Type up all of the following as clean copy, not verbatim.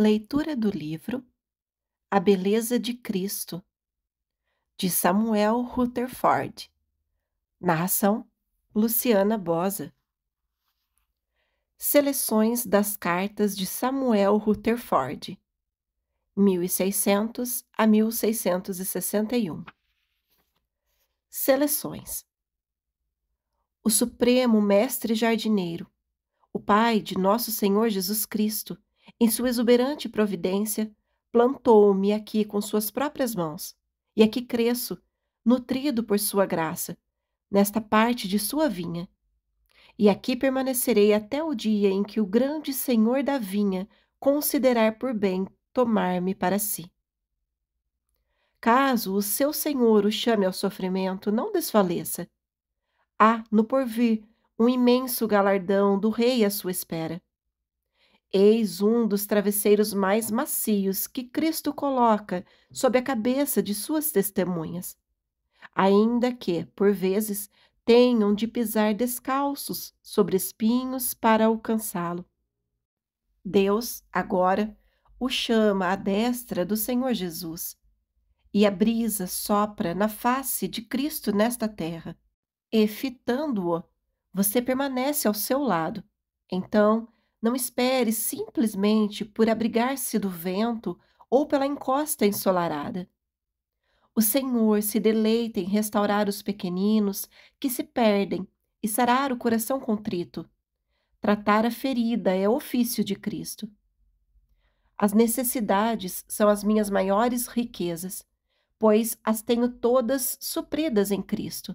Leitura do livro A Beleza de Cristo, de Samuel Rutherford. Narração: Luciana Bosa. Seleções das cartas de Samuel Rutherford, 1600 a 1661. Seleções. O Supremo Mestre Jardineiro, o Pai de nosso Senhor Jesus Cristo, em sua exuberante providência, plantou-me aqui com suas próprias mãos, e aqui cresço, nutrido por sua graça, nesta parte de sua vinha. E aqui permanecerei até o dia em que o grande Senhor da vinha considerar por bem tomar-me para si. Caso o seu Senhor o chame ao sofrimento, não desfaleça. Há, no porvir, um imenso galardão do rei à sua espera. Eis um dos travesseiros mais macios que Cristo coloca sob a cabeça de suas testemunhas, ainda que, por vezes, tenham de pisar descalços sobre espinhos para alcançá-lo. Deus, agora, o chama à destra do Senhor Jesus, e a brisa sopra na face de Cristo nesta terra, e, fitando-o, você permanece ao seu lado. Então, não espere simplesmente por abrigar-se do vento ou pela encosta ensolarada. O Senhor se deleita em restaurar os pequeninos que se perdem e sarar o coração contrito. Tratar a ferida é ofício de Cristo. As necessidades são as minhas maiores riquezas, pois as tenho todas supridas em Cristo.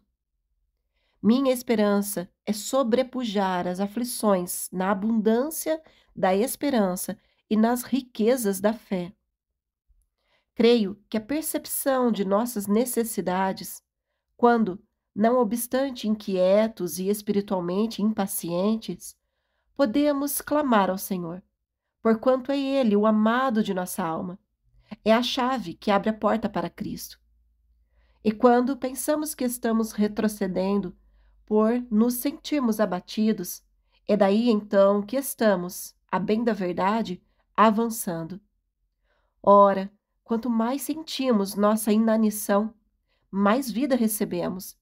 Minha esperança é sobrepujar as aflições na abundância da esperança e nas riquezas da fé. Creio que a percepção de nossas necessidades, quando, não obstante inquietos e espiritualmente impacientes, podemos clamar ao Senhor, porquanto é Ele o amado de nossa alma, é a chave que abre a porta para Cristo. E quando pensamos que estamos retrocedendo, por nos sentirmos abatidos, é daí então que estamos, a bem da verdade, avançando. Ora, quanto mais sentimos nossa inanição, mais vida recebemos,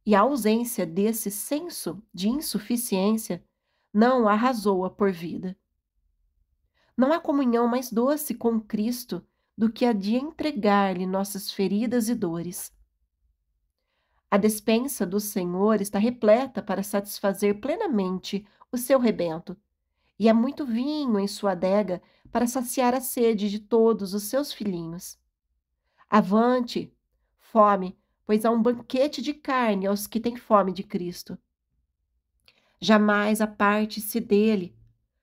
e a ausência desse senso de insuficiência não arrasou-a por vida. Não há comunhão mais doce com Cristo do que a de entregar-lhe nossas feridas e dores. A despensa do Senhor está repleta para satisfazer plenamente o seu rebento, e há muito vinho em sua adega para saciar a sede de todos os seus filhinhos. Avante, fome, pois há um banquete de carne aos que têm fome de Cristo. Jamais aparte-se dele,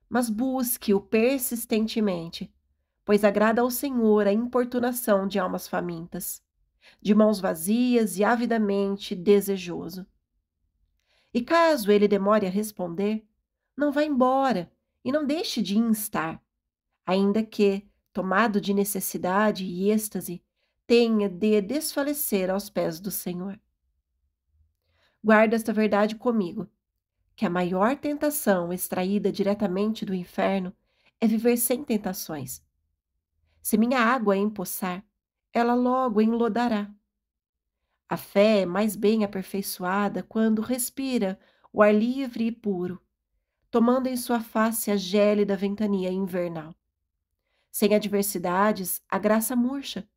mas busque-o persistentemente, pois agrada ao Senhor a importunação de almas famintas, de mãos vazias e avidamente desejoso. E caso ele demore a responder, não vá embora e não deixe de instar, ainda que, tomado de necessidade e êxtase, tenha de desfalecer aos pés do Senhor. Guarda esta verdade comigo, que a maior tentação extraída diretamente do inferno é viver sem tentações. Se minha água empoçar, ela logo enlodará. A fé é mais bem aperfeiçoada quando respira o ar livre e puro, tomando em sua face a gélida ventania invernal. Sem adversidades, a graça murcha.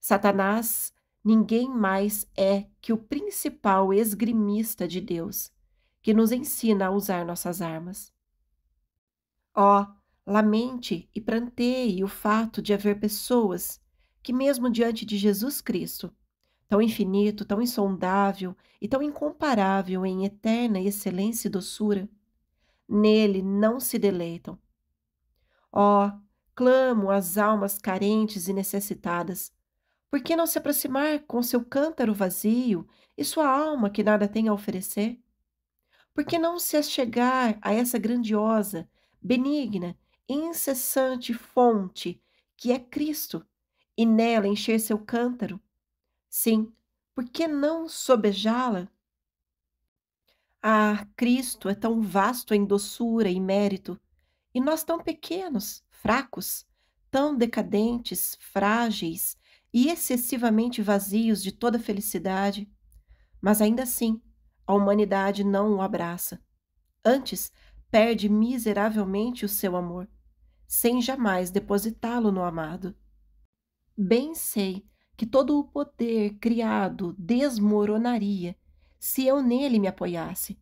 Satanás ninguém mais é que o principal esgrimista de Deus, que nos ensina a usar nossas armas. Ó, lamente e pranteie o fato de haver pessoas que, mesmo diante de Jesus Cristo, tão infinito, tão insondável e tão incomparável em eterna excelência e doçura, nele não se deleitam. Ó, clamo às almas carentes e necessitadas, por que não se aproximar com seu cântaro vazio e sua alma que nada tem a oferecer? Por que não se achegar a essa grandiosa, benigna, incessante fonte que é Cristo e nela encher seu cântaro? Sim, por que não sobejá-la? Ah, Cristo é tão vasto em doçura e mérito, e nós tão pequenos, fracos, tão decadentes, frágeis e excessivamente vazios de toda felicidade, mas ainda assim, a humanidade não o abraça. Antes, perde miseravelmente o seu amor, sem jamais depositá-lo no amado. Bem sei que todo o poder criado desmoronaria se eu nele me apoiasse.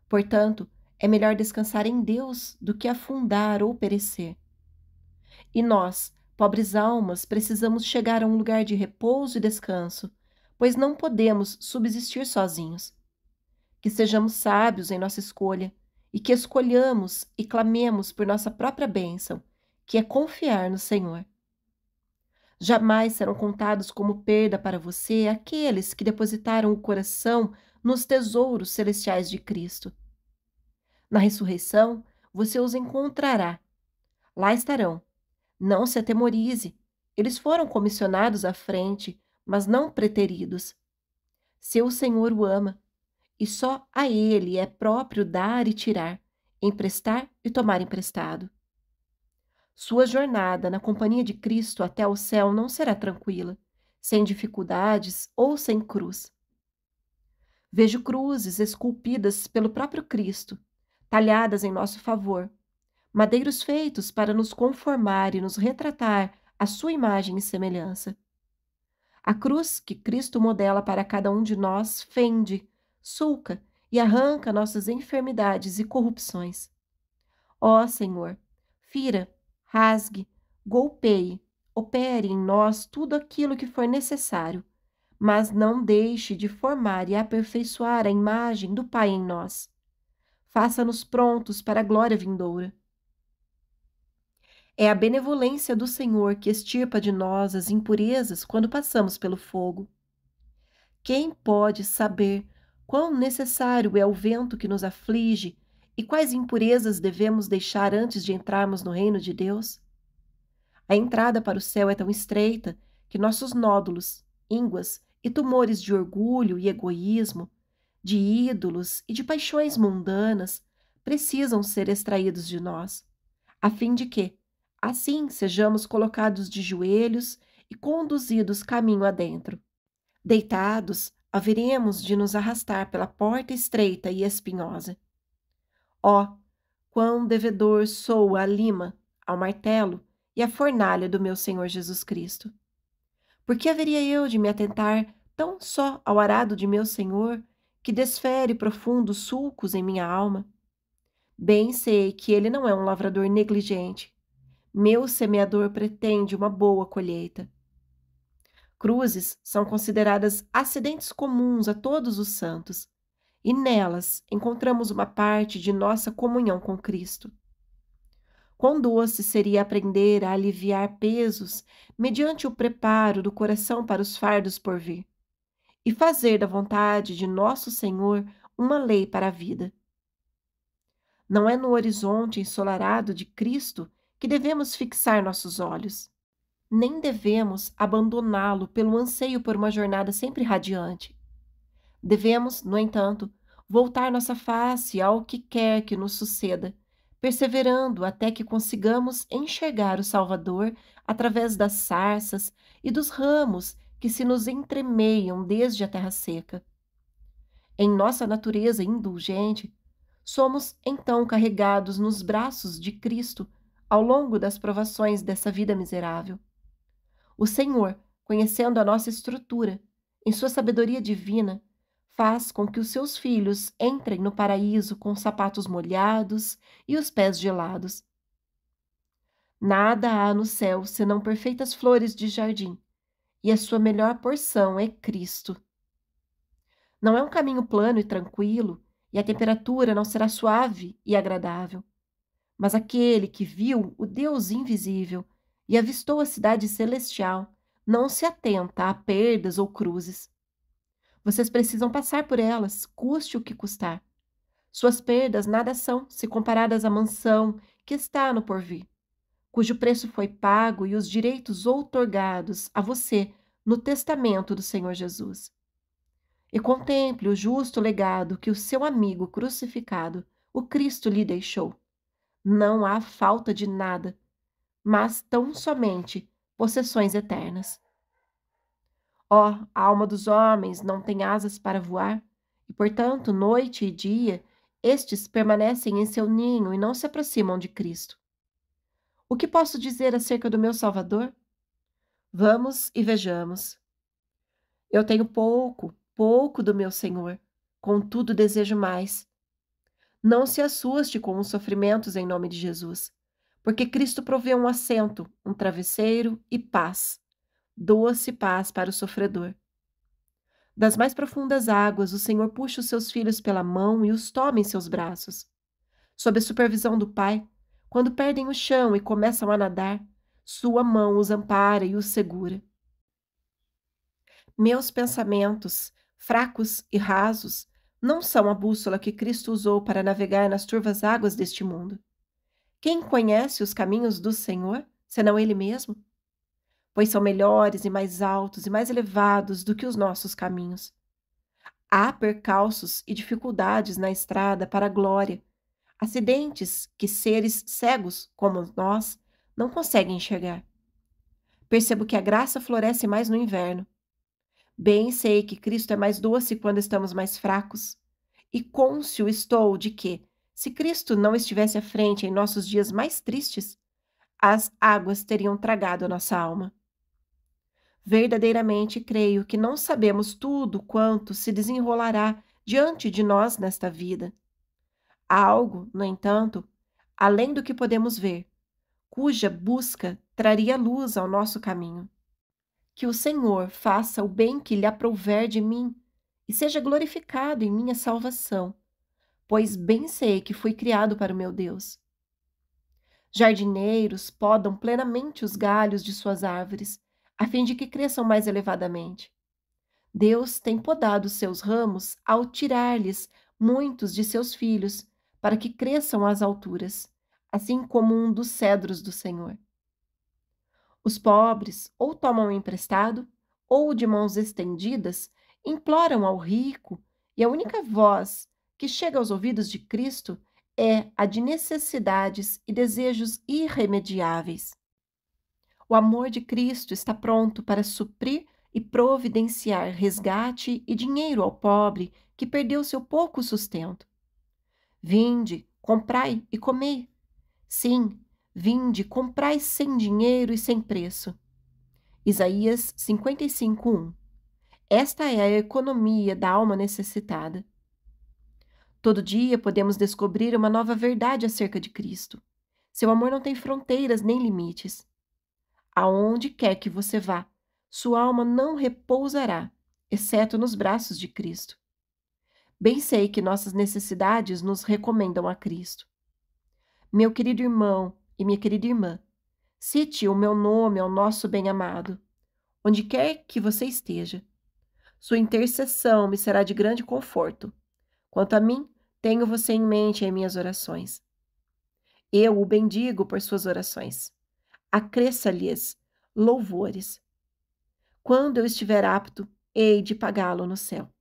Portanto, é melhor descansar em Deus do que afundar ou perecer. E nós, pobres almas, precisamos chegar a um lugar de repouso e descanso, pois não podemos subsistir sozinhos. Que sejamos sábios em nossa escolha e que escolhamos e clamemos por nossa própria bênção, que é confiar no Senhor. Jamais serão contados como perda para você aqueles que depositaram o coração nos tesouros celestiais de Cristo. Na ressurreição, você os encontrará. Lá estarão. Não se atemorize. Eles foram comissionados à frente, mas não preteridos. Seu Senhor o ama, e só a ele é próprio dar e tirar, emprestar e tomar emprestado. Sua jornada na companhia de Cristo até o céu não será tranquila, sem dificuldades ou sem cruz. Vejo cruzes esculpidas pelo próprio Cristo, talhadas em nosso favor, madeiros feitos para nos conformar e nos retratar à sua imagem e semelhança. A cruz que Cristo modela para cada um de nós fende, sulca e arranca nossas enfermidades e corrupções. Ó Senhor, fira, rasgue, golpeie, opere em nós tudo aquilo que for necessário, mas não deixe de formar e aperfeiçoar a imagem do Pai em nós. Faça-nos prontos para a glória vindoura. É a benevolência do Senhor que extirpa de nós as impurezas quando passamos pelo fogo. Quem pode saber quão necessário é o vento que nos aflige e quais impurezas devemos deixar antes de entrarmos no reino de Deus? A entrada para o céu é tão estreita que nossos nódulos, ínguas e tumores de orgulho e egoísmo, de ídolos e de paixões mundanas precisam ser extraídos de nós, a fim de que, assim, sejamos colocados de joelhos e conduzidos caminho adentro. Deitados, haveremos de nos arrastar pela porta estreita e espinhosa. Ó, quão devedor sou à lima, ao martelo e à fornalha do meu Senhor Jesus Cristo! Por que haveria eu de me atentar tão só ao arado de meu Senhor, que desfere profundos sulcos em minha alma? Bem sei que ele não é um lavrador negligente. Meu semeador pretende uma boa colheita. Cruzes são consideradas acidentes comuns a todos os santos, e nelas encontramos uma parte de nossa comunhão com Cristo. Quão doce seria aprender a aliviar pesos mediante o preparo do coração para os fardos por vir, e fazer da vontade de nosso Senhor uma lei para a vida. Não é no horizonte ensolarado de Cristo que devemos fixar nossos olhos. Nem devemos abandoná-lo pelo anseio por uma jornada sempre radiante. Devemos, no entanto, voltar nossa face ao que quer que nos suceda, perseverando até que consigamos enxergar o Salvador através das sarças e dos ramos que se nos entremeiam desde a terra seca. Em nossa natureza indulgente, somos então carregados nos braços de Cristo ao longo das provações dessa vida miserável. O Senhor, conhecendo a nossa estrutura, em sua sabedoria divina, faz com que os seus filhos entrem no paraíso com os sapatos molhados e os pés gelados. Nada há no céu senão perfeitas flores de jardim, e a sua melhor porção é Cristo. Não é um caminho plano e tranquilo, e a temperatura não será suave e agradável. Mas aquele que viu o Deus invisível e avistou a cidade celestial não se atenta a perdas ou cruzes. Vocês precisam passar por elas, custe o que custar. Suas perdas nada são se comparadas à mansão que está no porvir, cujo preço foi pago e os direitos outorgados a você no testamento do Senhor Jesus. E contemple o justo legado que o seu amigo crucificado, o Cristo, lhe deixou. Não há falta de nada, mas tão somente possessões eternas. Ó, a alma dos homens não tem asas para voar, e, portanto, noite e dia, estes permanecem em seu ninho e não se aproximam de Cristo. O que posso dizer acerca do meu Salvador? Vamos e vejamos. Eu tenho pouco, pouco do meu Senhor, contudo desejo mais. Não se assuste com os sofrimentos em nome de Jesus, porque Cristo provê um assento, um travesseiro e paz, doce paz para o sofredor. Das mais profundas águas, o Senhor puxa os seus filhos pela mão e os toma em seus braços. Sob a supervisão do Pai, quando perdem o chão e começam a nadar, sua mão os ampara e os segura. Meus pensamentos, fracos e rasos, não são a bússola que Cristo usou para navegar nas turvas águas deste mundo. Quem conhece os caminhos do Senhor, senão Ele mesmo? Pois são melhores e mais altos e mais elevados do que os nossos caminhos. Há percalços e dificuldades na estrada para a glória, acidentes que seres cegos, como nós, não conseguem enxergar. Percebo que a graça floresce mais no inverno. Bem sei que Cristo é mais doce quando estamos mais fracos. E cônscio estou de que, se Cristo não estivesse à frente em nossos dias mais tristes, as águas teriam tragado a nossa alma. Verdadeiramente creio que não sabemos tudo quanto se desenrolará diante de nós nesta vida. Há algo, no entanto, além do que podemos ver, cuja busca traria luz ao nosso caminho. Que o Senhor faça o bem que lhe aprouver de mim e seja glorificado em minha salvação, pois bem sei que fui criado para o meu Deus. Jardineiros podam plenamente os galhos de suas árvores, a fim de que cresçam mais elevadamente. Deus tem podado seus ramos ao tirar-lhes muitos de seus filhos, para que cresçam às alturas, assim como um dos cedros do Senhor. Os pobres ou tomam emprestado, ou de mãos estendidas, imploram ao rico, e a única voz que chega aos ouvidos de Cristo é a de necessidades e desejos irremediáveis. O amor de Cristo está pronto para suprir e providenciar resgate e dinheiro ao pobre que perdeu seu pouco sustento. Vinde, comprai e comei. Sim, vinde, comprai sem dinheiro e sem preço. Isaías 55:1. Esta é a economia da alma necessitada. Todo dia podemos descobrir uma nova verdade acerca de Cristo. Seu amor não tem fronteiras nem limites. Aonde quer que você vá, sua alma não repousará, exceto nos braços de Cristo. Bem sei que nossas necessidades nos recomendam a Cristo. Meu querido irmão e minha querida irmã, cite o meu nome ao nosso bem-amado, onde quer que você esteja. Sua intercessão me será de grande conforto. Quanto a mim, tenho você em mente em minhas orações. Eu o bendigo por suas orações. Acresça-lhes louvores. Quando eu estiver apto, hei de pagá-lo no céu.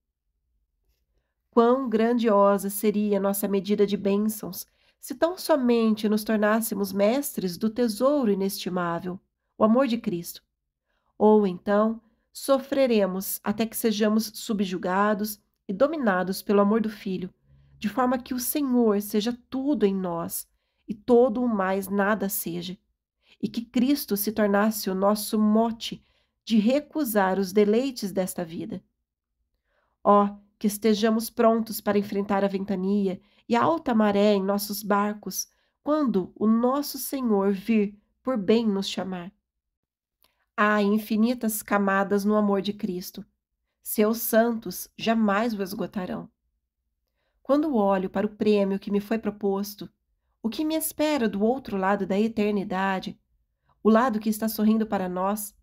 Quão grandiosa seria nossa medida de bênçãos se tão somente nos tornássemos mestres do tesouro inestimável, o amor de Cristo. Ou então, sofreremos até que sejamos subjugados e dominados pelo amor do Filho, de forma que o Senhor seja tudo em nós e todo o mais nada seja, e que Cristo se tornasse o nosso mote de recusar os deleites desta vida. Ó, que estejamos prontos para enfrentar a ventania e a alta maré em nossos barcos, quando o nosso Senhor vir por bem nos chamar. Há infinitas camadas no amor de Cristo. Seus santos jamais o esgotarão. Quando olho para o prêmio que me foi proposto, o que me espera do outro lado da eternidade, o lado que está sorrindo para nós,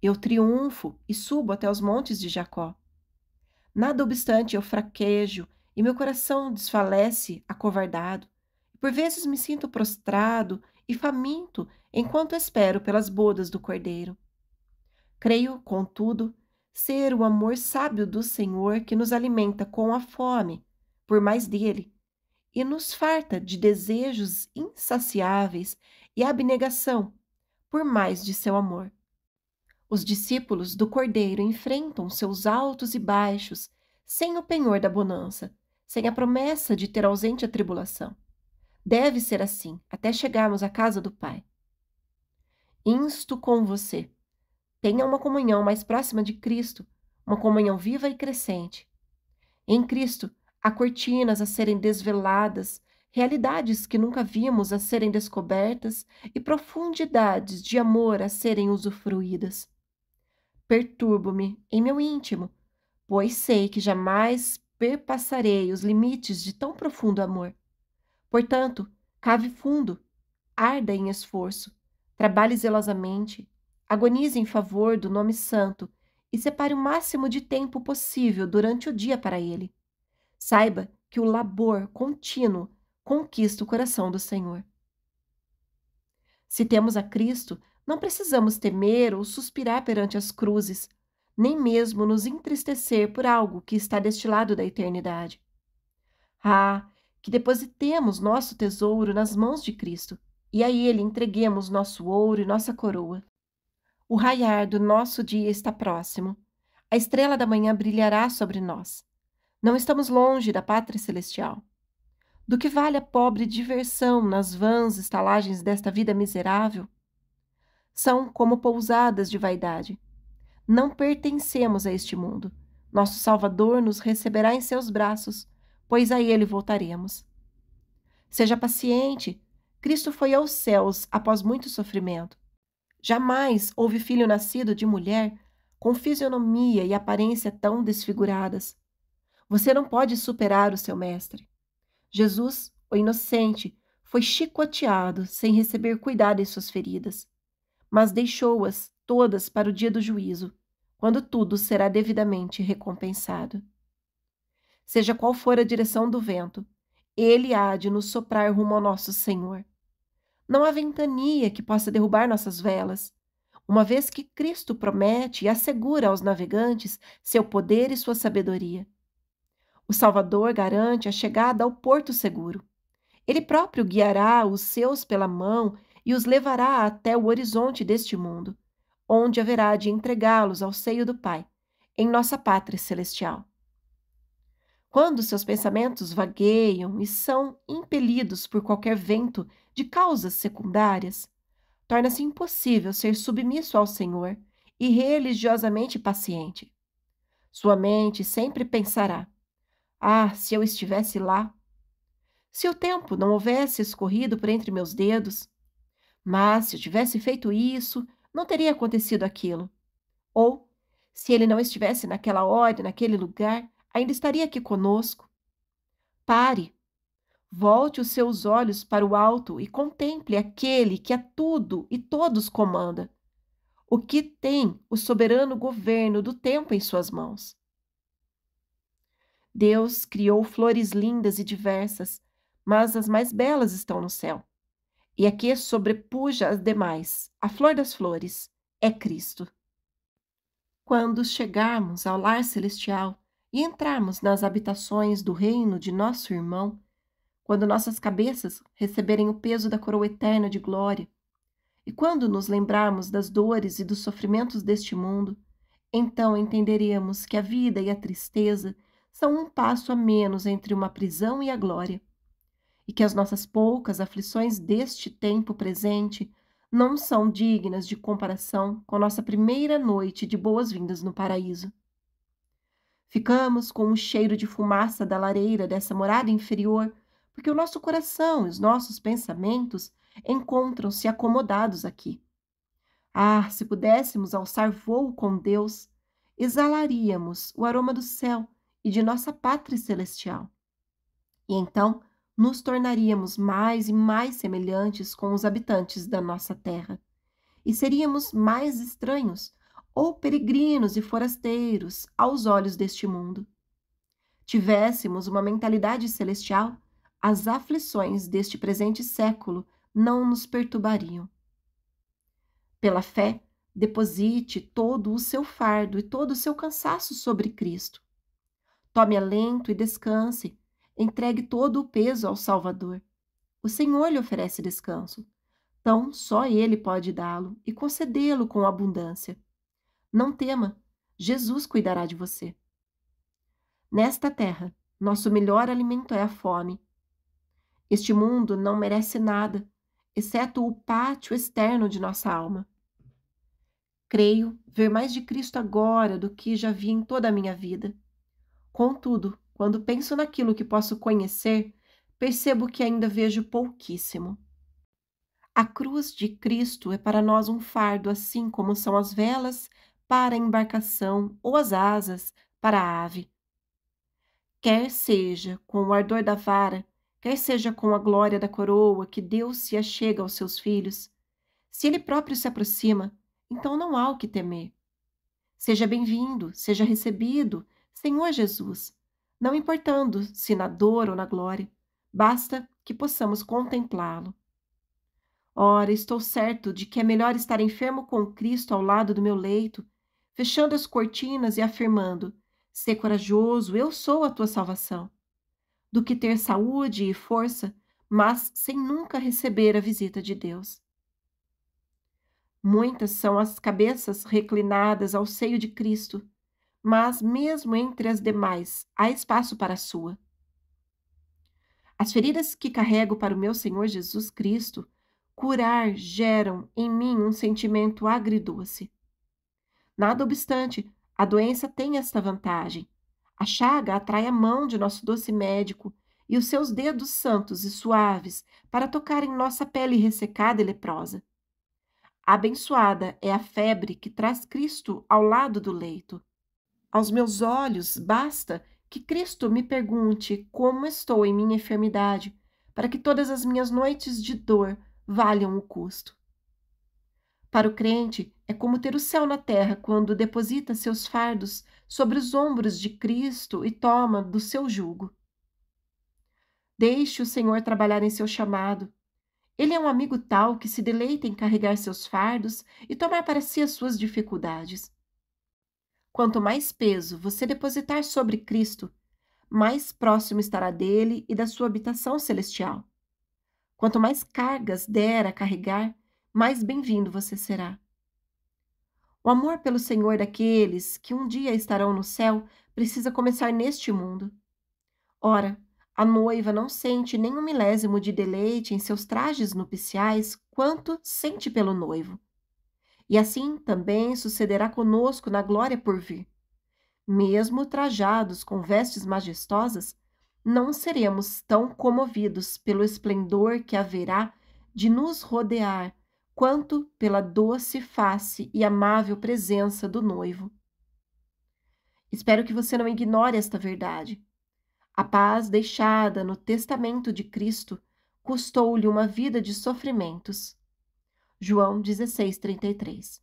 eu triunfo e subo até os montes de Jacó. Nada obstante, eu fraquejo e meu coração desfalece acovardado. Por vezes me sinto prostrado e faminto enquanto espero pelas bodas do Cordeiro. Creio, contudo, ser o amor sábio do Senhor que nos alimenta com a fome, por mais dele, e nos farta de desejos insaciáveis e abnegação, por mais de seu amor. Os discípulos do Cordeiro enfrentam seus altos e baixos sem o penhor da bonança, sem a promessa de ter ausente a tribulação. Deve ser assim, até chegarmos à casa do Pai. Insto com você. Tenha uma comunhão mais próxima de Cristo, uma comunhão viva e crescente. Em Cristo, há cortinas a serem desveladas, realidades que nunca vimos a serem descobertas e profundidades de amor a serem usufruídas. Perturbo-me em meu íntimo, pois sei que jamais perpassarei os limites de tão profundo amor. Portanto, cave fundo, arda em esforço, trabalhe zelosamente, agonize em favor do nome santo e separe o máximo de tempo possível durante o dia para ele. Saiba que o labor contínuo conquista o coração do Senhor. Se temos a Cristo, não precisamos temer ou suspirar perante as cruzes, nem mesmo nos entristecer por algo que está deste lado da eternidade. Ah, que depositemos nosso tesouro nas mãos de Cristo, e a Ele entreguemos nosso ouro e nossa coroa. O raiar do nosso dia está próximo. A estrela da manhã brilhará sobre nós. Não estamos longe da pátria celestial. Do que vale a pobre diversão nas vãs estalagens desta vida miserável? São como pousadas de vaidade. Não pertencemos a este mundo. Nosso Salvador nos receberá em seus braços, pois a ele voltaremos. Seja paciente. Cristo foi aos céus após muito sofrimento. Jamais houve filho nascido de mulher com fisionomia e aparência tão desfiguradas. Você não pode superar o seu mestre. Jesus, o inocente, foi chicoteado sem receber cuidado em suas feridas, mas deixou-as todas para o dia do juízo, quando tudo será devidamente recompensado. Seja qual for a direção do vento, ele há de nos soprar rumo ao nosso Senhor. Não há ventania que possa derrubar nossas velas, uma vez que Cristo promete e assegura aos navegantes seu poder e sua sabedoria. O Salvador garante a chegada ao porto seguro. Ele próprio guiará os seus pela mão e os levará até o horizonte deste mundo, onde haverá de entregá-los ao seio do Pai, em nossa pátria celestial. Quando seus pensamentos vagueiam e são impelidos por qualquer vento de causas secundárias, torna-se impossível ser submisso ao Senhor e religiosamente paciente. Sua mente sempre pensará: ah, se eu estivesse lá! Se o tempo não houvesse escorrido por entre meus dedos! Mas, se eu tivesse feito isso, não teria acontecido aquilo. Ou, se ele não estivesse naquela hora e naquele lugar, ainda estaria aqui conosco. Pare, volte os seus olhos para o alto e contemple aquele que a tudo e todos comanda, o que tem o soberano governo do tempo em suas mãos. Deus criou flores lindas e diversas, mas as mais belas estão no céu. E a que sobrepuja as demais, a flor das flores, é Cristo. Quando chegarmos ao lar celestial e entrarmos nas habitações do reino de nosso irmão, quando nossas cabeças receberem o peso da coroa eterna de glória, e quando nos lembrarmos das dores e dos sofrimentos deste mundo, então entenderemos que a vida e a tristeza são um passo a menos entre uma prisão e a glória, e que as nossas poucas aflições deste tempo presente não são dignas de comparação com a nossa primeira noite de boas-vindas no paraíso. Ficamos com o cheiro de fumaça da lareira dessa morada inferior, porque o nosso coração e os nossos pensamentos encontram-se acomodados aqui. Ah, se pudéssemos alçar voo com Deus, exalaríamos o aroma do céu e de nossa pátria celestial. E então nos tornaríamos mais e mais semelhantes com os habitantes da nossa terra, e seríamos mais estranhos, ou peregrinos e forasteiros aos olhos deste mundo. Tivéssemos uma mentalidade celestial, as aflições deste presente século não nos perturbariam. Pela fé, deposite todo o seu fardo e todo o seu cansaço sobre Cristo. Tome alento e descanse. Entregue todo o peso ao Salvador. O Senhor lhe oferece descanso. Então, só Ele pode dá-lo e concedê-lo com abundância. Não tema, Jesus cuidará de você. Nesta terra, nosso melhor alimento é a fome. Este mundo não merece nada, exceto o pátio externo de nossa alma. Creio ver mais de Cristo agora do que já vi em toda a minha vida. Contudo, quando penso naquilo que posso conhecer, percebo que ainda vejo pouquíssimo. A cruz de Cristo é para nós um fardo, assim como são as velas para a embarcação ou as asas para a ave. Quer seja com o ardor da vara, quer seja com a glória da coroa que Deus se achega aos seus filhos, se Ele próprio se aproxima, então não há o que temer. Seja bem-vindo, seja recebido, Senhor Jesus, não importando se na dor ou na glória, basta que possamos contemplá-lo. Ora, estou certo de que é melhor estar enfermo com Cristo ao lado do meu leito, fechando as cortinas e afirmando: "Sê corajoso, eu sou a tua salvação", do que ter saúde e força, mas sem nunca receber a visita de Deus. Muitas são as cabeças reclinadas ao seio de Cristo, mas mesmo entre as demais há espaço para a sua. As feridas que carrego para o meu Senhor Jesus Cristo curar geram em mim um sentimento agridoce. Nada obstante, a doença tem esta vantagem. A chaga atrai a mão de nosso doce médico e os seus dedos santos e suaves para tocar em nossa pele ressecada e leprosa. Abençoada é a febre que traz Cristo ao lado do leito. Aos meus olhos basta que Cristo me pergunte como estou em minha enfermidade, para que todas as minhas noites de dor valham o custo. Para o crente, é como ter o céu na terra quando deposita seus fardos sobre os ombros de Cristo e toma do seu jugo. Deixe o Senhor trabalhar em seu chamado. Ele é um amigo tal que se deleita em carregar seus fardos e tomar para si as suas dificuldades. Quanto mais peso você depositar sobre Cristo, mais próximo estará dele e da sua habitação celestial. Quanto mais cargas der a carregar, mais bem-vindo você será. O amor pelo Senhor daqueles que um dia estarão no céu precisa começar neste mundo. Ora, a noiva não sente nem um milésimo de deleite em seus trajes nupciais quanto sente pelo noivo. E assim também sucederá conosco na glória por vir. Mesmo trajados com vestes majestosas, não seremos tão comovidos pelo esplendor que haverá de nos rodear, quanto pela doce face e amável presença do noivo. Espero que você não ignore esta verdade. A paz deixada no testamento de Cristo custou-lhe uma vida de sofrimentos. João 16:33.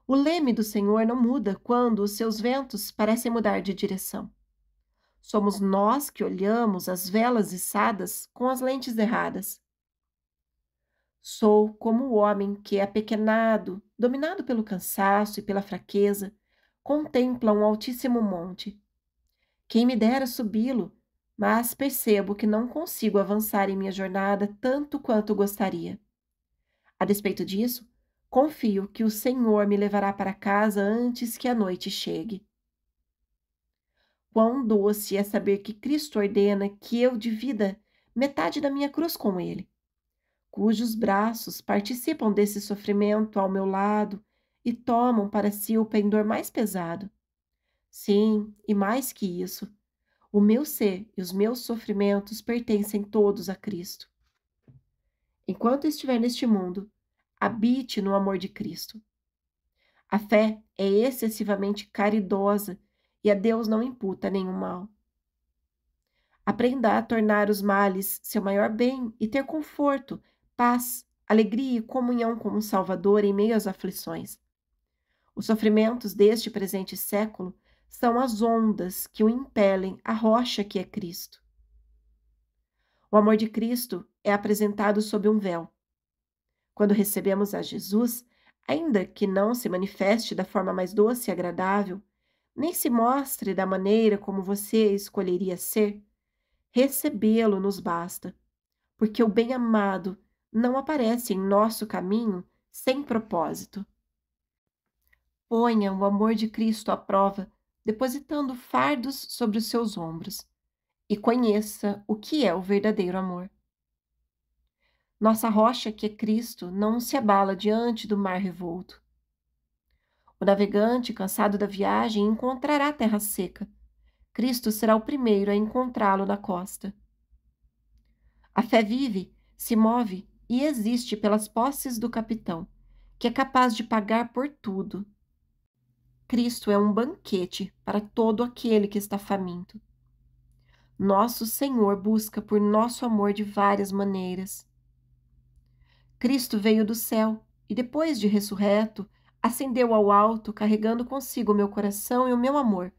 O leme do Senhor não muda quando os seus ventos parecem mudar de direção. Somos nós que olhamos as velas içadas com as lentes erradas. Sou como o homem que, apequenado, dominado pelo cansaço e pela fraqueza, contempla um altíssimo monte. Quem me dera subi-lo, mas percebo que não consigo avançar em minha jornada tanto quanto gostaria. A despeito disso, confio que o Senhor me levará para casa antes que a noite chegue. Quão doce é saber que Cristo ordena que eu divida metade da minha cruz com Ele, cujos braços participam desse sofrimento ao meu lado e tomam para si o pendor mais pesado. Sim, e mais que isso, o meu ser e os meus sofrimentos pertencem todos a Cristo. Enquanto estiver neste mundo, habite no amor de Cristo. A fé é excessivamente caridosa e a Deus não imputa nenhum mal. Aprenda a tornar os males seu maior bem e ter conforto, paz, alegria e comunhão com o Salvador em meio às aflições. Os sofrimentos deste presente século são as ondas que o impelem à rocha que é Cristo. O amor de Cristo é apresentado sob um véu. Quando recebemos a Jesus, ainda que não se manifeste da forma mais doce e agradável, nem se mostre da maneira como você escolheria ser, recebê-lo nos basta, porque o bem-amado não aparece em nosso caminho sem propósito. Ponha o amor de Cristo à prova, depositando fardos sobre os seus ombros, e conheça o que é o verdadeiro amor. Nossa rocha, que é Cristo, não se abala diante do mar revolto. O navegante, cansado da viagem, encontrará terra seca. Cristo será o primeiro a encontrá-lo na costa. A fé vive, se move e existe pelas posses do capitão, que é capaz de pagar por tudo. Cristo é um banquete para todo aquele que está faminto. Nosso Senhor busca por nosso amor de várias maneiras. Cristo veio do céu e, depois de ressurreto, ascendeu ao alto, carregando consigo o meu coração e o meu amor,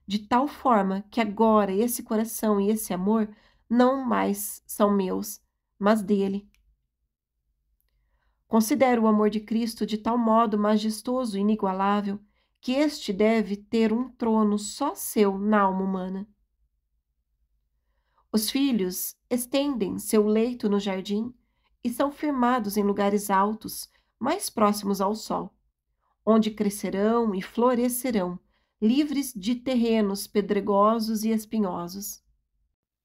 de tal forma que agora esse coração e esse amor não mais são meus, mas dele. Considero o amor de Cristo de tal modo majestoso e inigualável que este deve ter um trono só seu na alma humana. Os filhos estendem seu leito no jardim e são firmados em lugares altos, mais próximos ao sol, onde crescerão e florescerão, livres de terrenos pedregosos e espinhosos.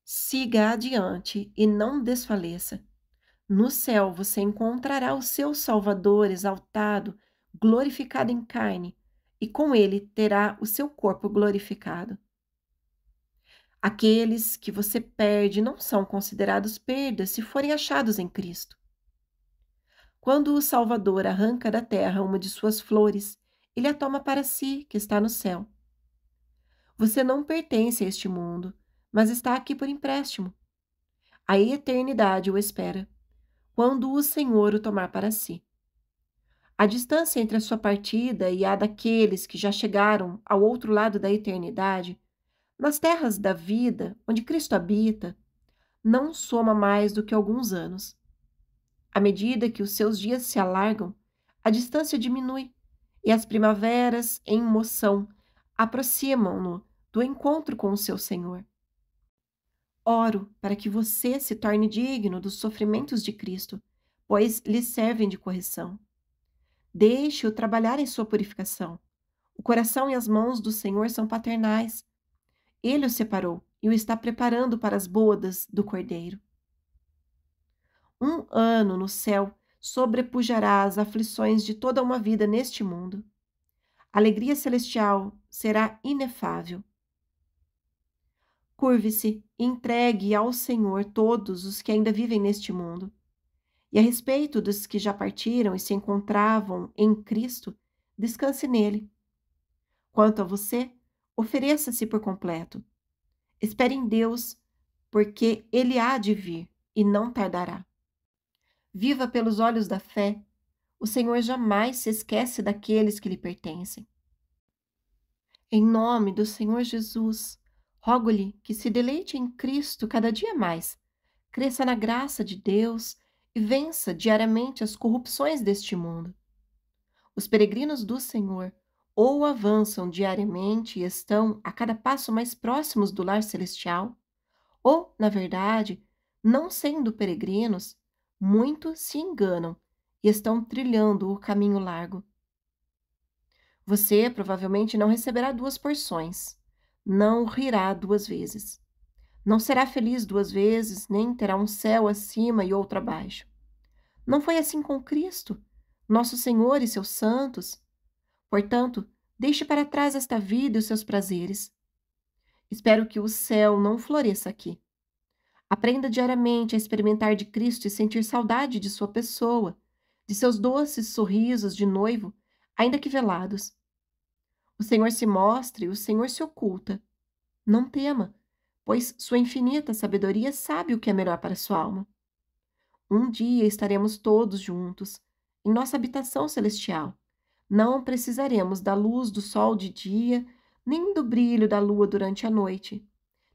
Siga adiante e não desfaleça. No céu você encontrará o seu Salvador exaltado, glorificado em carne, e com ele terá o seu corpo glorificado. Aqueles que você perde não são considerados perdas se forem achados em Cristo. Quando o Salvador arranca da terra uma de suas flores, ele a toma para si, que está no céu. Você não pertence a este mundo, mas está aqui por empréstimo. A eternidade o espera, quando o Senhor o tomar para si. A distância entre a sua partida e a daqueles que já chegaram ao outro lado da eternidade, nas terras da vida, onde Cristo habita, não soma mais do que alguns anos. À medida que os seus dias se alargam, a distância diminui e as primaveras em moção aproximam-no do encontro com o seu Senhor. Oro para que você se torne digno dos sofrimentos de Cristo, pois lhe servem de correção. Deixe-o trabalhar em sua purificação. O coração e as mãos do Senhor são paternais. Ele o separou e o está preparando para as bodas do Cordeiro. 1 ano no céu sobrepujará as aflições de toda uma vida neste mundo. A alegria celestial será inefável. Curve-se e entregue ao Senhor todos os que ainda vivem neste mundo. E a respeito dos que já partiram e se encontravam em Cristo, descanse nele. Quanto a você, ofereça-se por completo. Espere em Deus, porque ele há de vir e não tardará. Viva pelos olhos da fé. O Senhor jamais se esquece daqueles que lhe pertencem. Em nome do Senhor Jesus, rogo-lhe que se deleite em Cristo cada dia mais, cresça na graça de Deus e vença diariamente as corrupções deste mundo. Os peregrinos do Senhor ou avançam diariamente e estão a cada passo mais próximos do lar celestial, ou, na verdade, não sendo peregrinos, muitos se enganam e estão trilhando o caminho largo. Você provavelmente não receberá 2 porções, não rirá 2 vezes, não será feliz 2 vezes, nem terá um céu acima e outro abaixo. Não foi assim com Cristo, nosso Senhor e seus santos. Portanto, deixe para trás esta vida e os seus prazeres. Espero que o céu não floresça aqui. Aprenda diariamente a experimentar de Cristo e sentir saudade de sua pessoa, de seus doces sorrisos de noivo, ainda que velados. O Senhor se mostra e o Senhor se oculta. Não tema, pois sua infinita sabedoria sabe o que é melhor para sua alma. Um dia estaremos todos juntos, em nossa habitação celestial. Não precisaremos da luz do sol de dia, nem do brilho da lua durante a noite,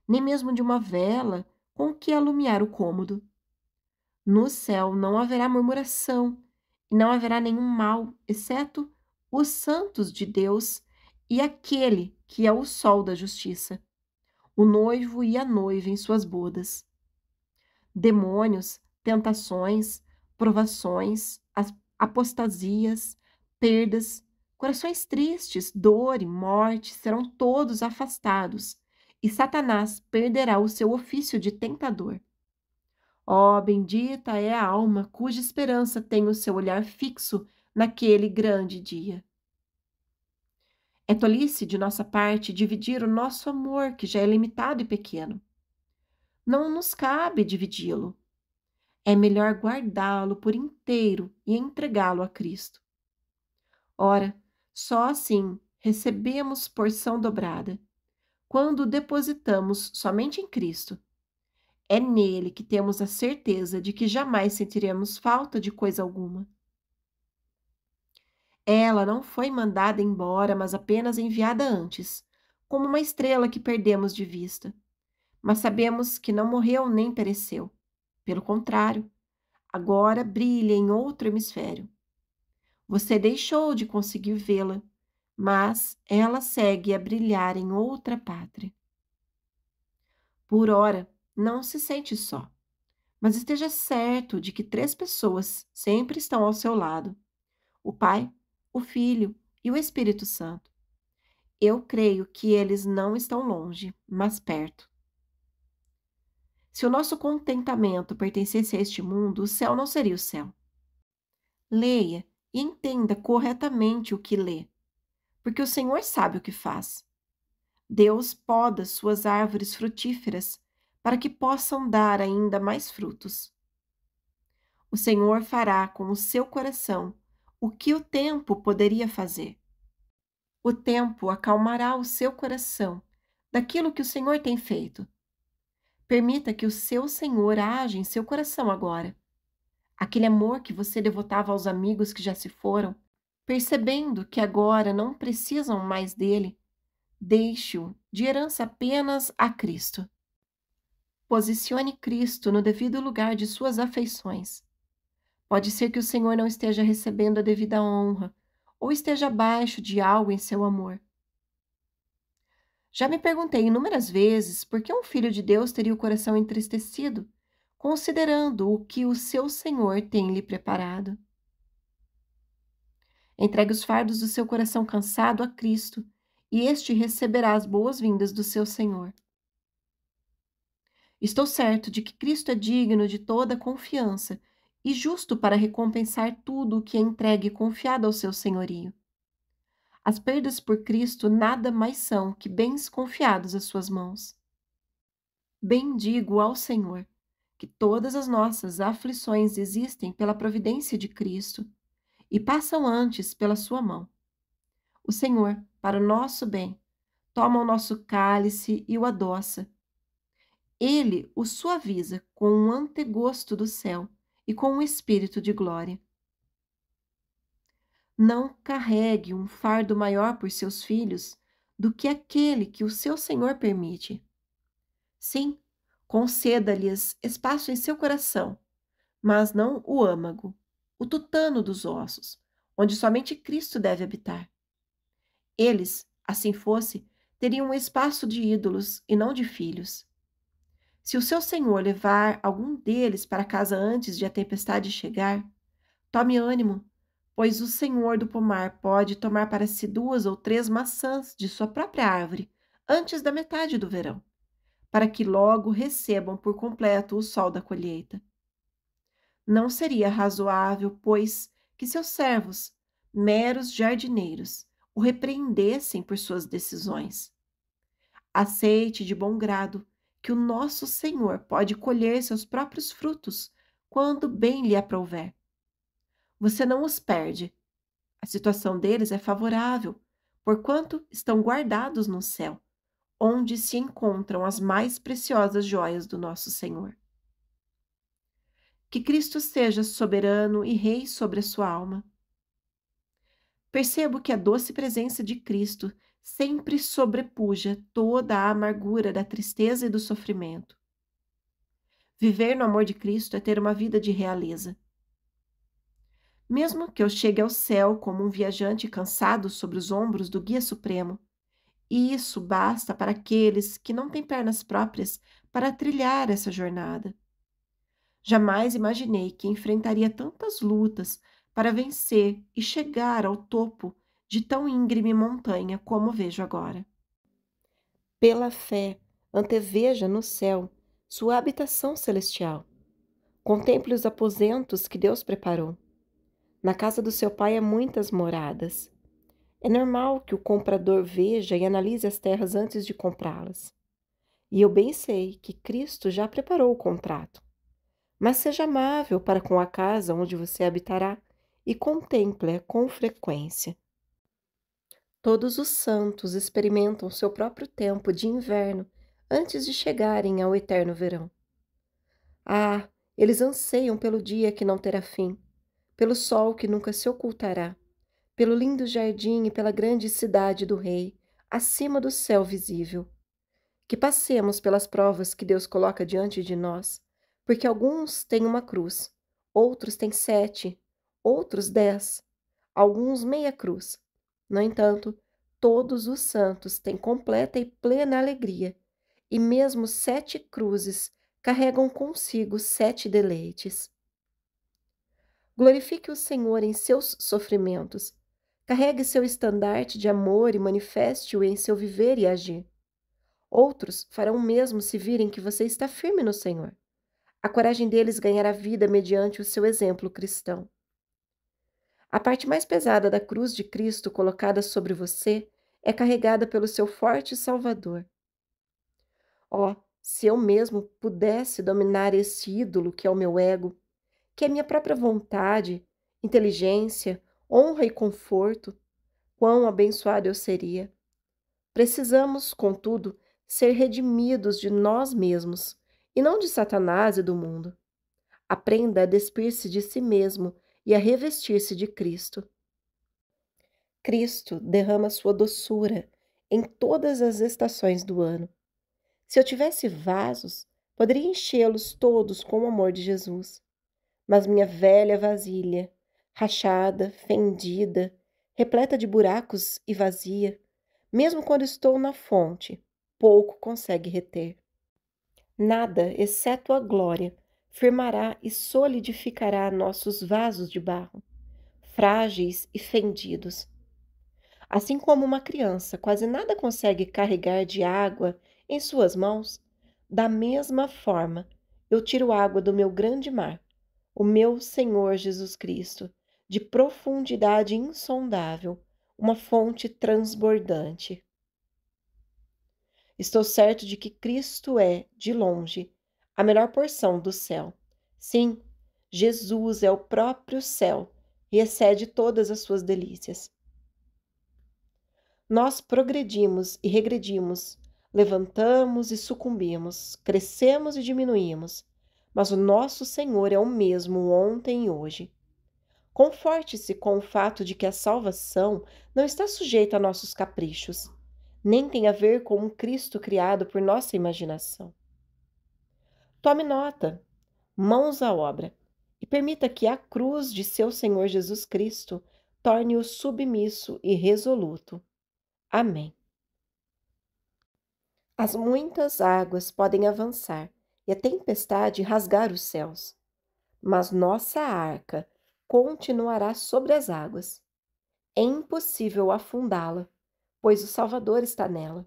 nem mesmo de uma vela com que alumiar o cômodo. No céu não haverá murmuração, e não haverá nenhum mal, exceto os santos de Deus e aquele que é o sol da justiça, o noivo e a noiva em suas bodas. Demônios, tentações, provações, apostasias, perdas, corações tristes, dor e morte serão todos afastados, e Satanás perderá o seu ofício de tentador. Ó, bendita é a alma cuja esperança tem o seu olhar fixo naquele grande dia. É tolice de nossa parte dividir o nosso amor, que já é limitado e pequeno. Não nos cabe dividi-lo. É melhor guardá-lo por inteiro e entregá-lo a Cristo. Ora, só assim recebemos porção dobrada, quando o depositamos somente em Cristo. É nele que temos a certeza de que jamais sentiremos falta de coisa alguma. Ela não foi mandada embora, mas apenas enviada antes, como uma estrela que perdemos de vista. Mas sabemos que não morreu nem pereceu. Pelo contrário, agora brilha em outro hemisfério. Você deixou de conseguir vê-la, mas ela segue a brilhar em outra pátria. Por ora, não se sente só, mas esteja certo de que 3 pessoas sempre estão ao seu lado: o Pai, o Filho e o Espírito Santo. Eu creio que eles não estão longe, mas perto. Se o nosso contentamento pertencesse a este mundo, o céu não seria o céu. Leia e entenda corretamente o que lê, porque o Senhor sabe o que faz. Deus poda suas árvores frutíferas para que possam dar ainda mais frutos. O Senhor fará com o seu coração o que o tempo poderia fazer. O tempo acalmará o seu coração daquilo que o Senhor tem feito. Permita que o seu Senhor age em seu coração agora. Aquele amor que você devotava aos amigos que já se foram, percebendo que agora não precisam mais dele, deixe-o de herança apenas a Cristo. Posicione Cristo no devido lugar de suas afeições. Pode ser que o Senhor não esteja recebendo a devida honra, ou esteja abaixo de algo em seu amor. Já me perguntei inúmeras vezes por que um filho de Deus teria o coração entristecido, considerando o que o seu Senhor tem lhe preparado. Entregue os fardos do seu coração cansado a Cristo, e este receberá as boas-vindas do seu Senhor. Estou certo de que Cristo é digno de toda confiança e justo para recompensar tudo o que é entregue e confiado ao seu senhorio. As perdas por Cristo nada mais são que bens confiados às suas mãos. Bendigo ao Senhor, que todas as nossas aflições existem pela providência de Cristo e passam antes pela sua mão. O Senhor, para o nosso bem, toma o nosso cálice e o adoça. Ele o suaviza com um antegosto do céu e com um espírito de glória. Não carregue um fardo maior por seus filhos do que aquele que o seu Senhor permite. Sim, conceda-lhes espaço em seu coração, mas não o âmago, o tutano dos ossos, onde somente Cristo deve habitar. Eles, assim fosse, teriam um espaço de ídolos e não de filhos. Se o seu senhor levar algum deles para casa antes de a tempestade chegar, tome ânimo, pois o senhor do pomar pode tomar para si 2 ou 3 maçãs de sua própria árvore antes da metade do verão, para que logo recebam por completo o sol da colheita. Não seria razoável, pois, que seus servos, meros jardineiros, o repreendessem por suas decisões. Aceite de bom grado que o nosso Senhor pode colher seus próprios frutos quando bem lhe aprouver. Você não os perde. A situação deles é favorável, porquanto estão guardados no céu, onde se encontram as mais preciosas joias do nosso Senhor. Que Cristo seja soberano e rei sobre a sua alma. Percebo que a doce presença de Cristo sempre sobrepuja toda a amargura da tristeza e do sofrimento. Viver no amor de Cristo é ter uma vida de realeza. Mesmo que eu chegue ao céu como um viajante cansado sobre os ombros do Guia Supremo, e isso basta para aqueles que não têm pernas próprias para trilhar essa jornada. Jamais imaginei que enfrentaria tantas lutas para vencer e chegar ao topo de tão íngreme montanha como vejo agora. Pela fé, anteveja no céu sua habitação celestial. Contemple os aposentos que Deus preparou. Na casa do seu pai há muitas moradas. É normal que o comprador veja e analise as terras antes de comprá-las. E eu bem sei que Cristo já preparou o contrato. Mas seja amável para com a casa onde você habitará e contemple-a com frequência. Todos os santos experimentam seu próprio tempo de inverno antes de chegarem ao eterno verão. Ah, eles anseiam pelo dia que não terá fim, pelo sol que nunca se ocultará, pelo lindo jardim e pela grande cidade do Rei, acima do céu visível. Que passemos pelas provas que Deus coloca diante de nós, porque alguns têm uma cruz, outros têm 7, outros 10, alguns meia cruz. No entanto, todos os santos têm completa e plena alegria, e mesmo 7 cruzes carregam consigo 7 deleites. Glorifique o Senhor em seus sofrimentos, carregue seu estandarte de amor e manifeste-o em seu viver e agir. Outros farão o mesmo se virem que você está firme no Senhor. A coragem deles ganhará vida mediante o seu exemplo cristão. A parte mais pesada da cruz de Cristo colocada sobre você é carregada pelo seu forte Salvador. Oh, se eu mesmo pudesse dominar esse ídolo que é o meu ego, que é minha própria vontade, inteligência, honra e conforto, quão abençoado eu seria. Precisamos, contudo, ser redimidos de nós mesmos, e não de Satanás e do mundo. Aprenda a despir-se de si mesmo e a revestir-se de Cristo. Cristo derrama sua doçura em todas as estações do ano. Se eu tivesse vasos, poderia enchê-los todos com o amor de Jesus. Mas minha velha vasilha, rachada, fendida, repleta de buracos e vazia, mesmo quando estou na fonte, pouco consegue reter. Nada, exceto a glória, firmará e solidificará nossos vasos de barro, frágeis e fendidos. Assim como uma criança quase nada consegue carregar de água em suas mãos, da mesma forma eu tiro água do meu grande mar, o meu Senhor Jesus Cristo, de profundidade insondável, uma fonte transbordante. Estou certo de que Cristo é, de longe, a melhor porção do céu. Sim, Jesus é o próprio céu e excede todas as suas delícias. Nós progredimos e regredimos, levantamos e sucumbimos, crescemos e diminuímos, mas o nosso Senhor é o mesmo ontem e hoje. Conforte-se com o fato de que a salvação não está sujeita a nossos caprichos, nem tem a ver com um Cristo criado por nossa imaginação. Tome nota, mãos à obra, e permita que a cruz de seu Senhor Jesus Cristo torne-o submisso e resoluto. Amém. As muitas águas podem avançar e a tempestade rasgar os céus, mas nossa arca continuará sobre as águas. É impossível afundá-la, pois o Salvador está nela.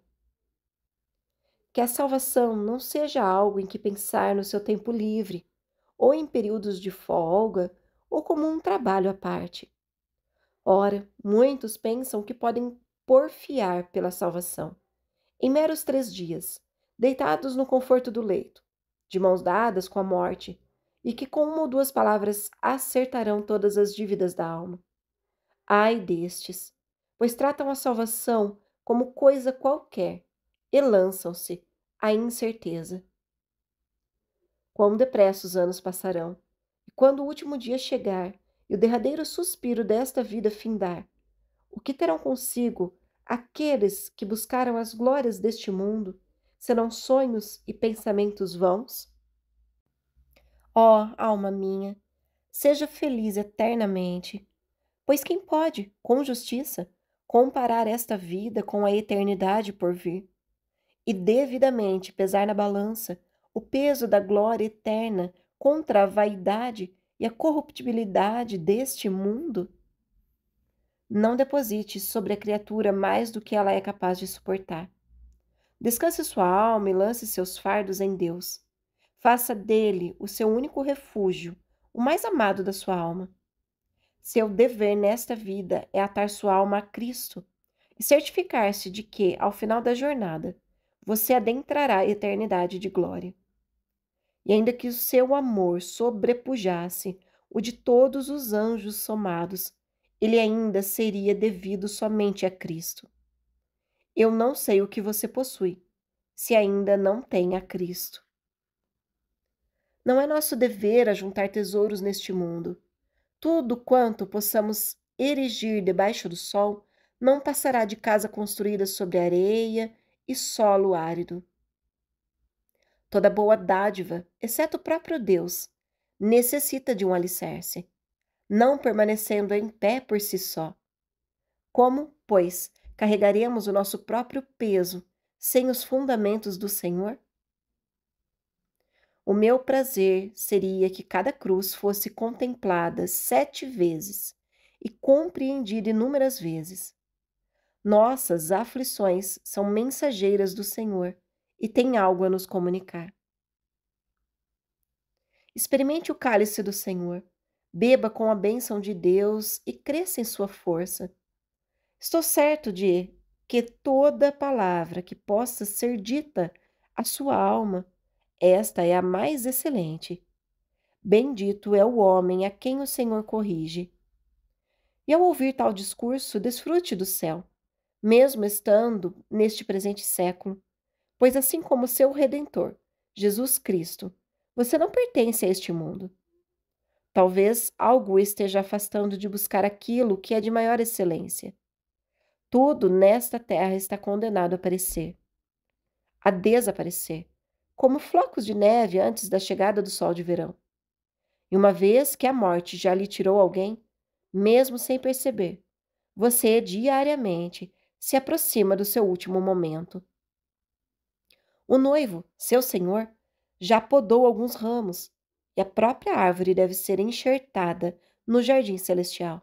Que a salvação não seja algo em que pensar no seu tempo livre, ou em períodos de folga, ou como um trabalho à parte. Ora, muitos pensam que podem porfiar pela salvação, em meros 3 dias, deitados no conforto do leito, de mãos dadas com a morte, e que com uma ou duas palavras acertarão todas as dívidas da alma. Ai destes, pois tratam a salvação como coisa qualquer e lançam-se à incerteza. Quão depressa os anos passarão, e quando o último dia chegar e o derradeiro suspiro desta vida findar, o que terão consigo aqueles que buscaram as glórias deste mundo, serão sonhos e pensamentos vãos? Ó, alma minha, seja feliz eternamente, pois quem pode, com justiça, comparar esta vida com a eternidade por vir, e devidamente pesar na balança o peso da glória eterna contra a vaidade e a corruptibilidade deste mundo? Não deposite sobre a criatura mais do que ela é capaz de suportar. Descanse sua alma e lance seus fardos em Deus. Faça dele o seu único refúgio, o mais amado da sua alma. Seu dever nesta vida é atar sua alma a Cristo e certificar-se de que, ao final da jornada, você adentrará a eternidade de glória. E ainda que o seu amor sobrepujasse o de todos os anjos somados, ele ainda seria devido somente a Cristo. Eu não sei o que você possui, se ainda não tem a Cristo. Não é nosso dever ajuntar tesouros neste mundo. Tudo quanto possamos erigir debaixo do sol não passará de casa construída sobre areia e solo árido. Toda boa dádiva, exceto o próprio Deus, necessita de um alicerce, não permanecendo em pé por si só. Como, pois, carregaremos o nosso próprio peso sem os fundamentos do Senhor? O meu prazer seria que cada cruz fosse contemplada 7 vezes e compreendida inúmeras vezes. Nossas aflições são mensageiras do Senhor e têm algo a nos comunicar. Experimente o cálice do Senhor, beba com a bênção de Deus e cresça em sua força. Estou certo de que toda palavra que possa ser dita à sua alma, esta é a mais excelente. Bendito é o homem a quem o Senhor corrige. E ao ouvir tal discurso, desfrute do céu, mesmo estando neste presente século, pois assim como seu Redentor, Jesus Cristo, você não pertence a este mundo. Talvez algo o esteja afastando de buscar aquilo que é de maior excelência. Tudo nesta terra está condenado a perecer, a desaparecer, como flocos de neve antes da chegada do sol de verão. E uma vez que a morte já lhe tirou alguém, mesmo sem perceber, você diariamente se aproxima do seu último momento. O noivo, seu senhor, já podou alguns ramos, e a própria árvore deve ser enxertada no jardim celestial.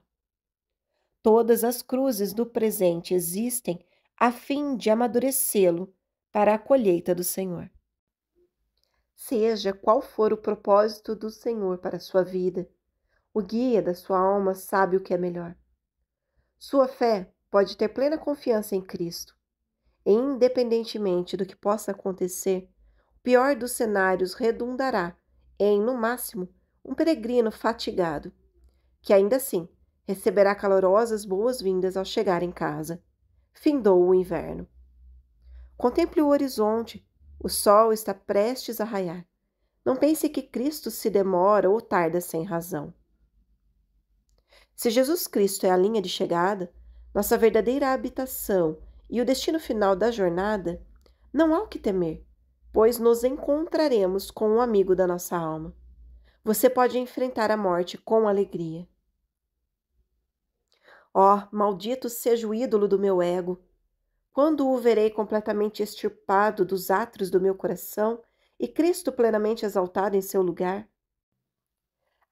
Todas as cruzes do presente existem a fim de amadurecê-lo para a colheita do Senhor. Seja qual for o propósito do Senhor para a sua vida, o guia da sua alma sabe o que é melhor. Sua fé pode ter plena confiança em Cristo. E, independentemente do que possa acontecer, o pior dos cenários redundará em, no máximo, um peregrino fatigado, que ainda assim receberá calorosas boas-vindas ao chegar em casa. Findou o inverno. Contemple o horizonte. O sol está prestes a raiar. Não pense que Cristo se demora ou tarda sem razão. Se Jesus Cristo é a linha de chegada, nossa verdadeira habitação e o destino final da jornada, não há o que temer, pois nos encontraremos com um amigo da nossa alma. Você pode enfrentar a morte com alegria. Oh, maldito seja o ídolo do meu ego! Quando o verei completamente extirpado dos átrios do meu coração e Cristo plenamente exaltado em seu lugar?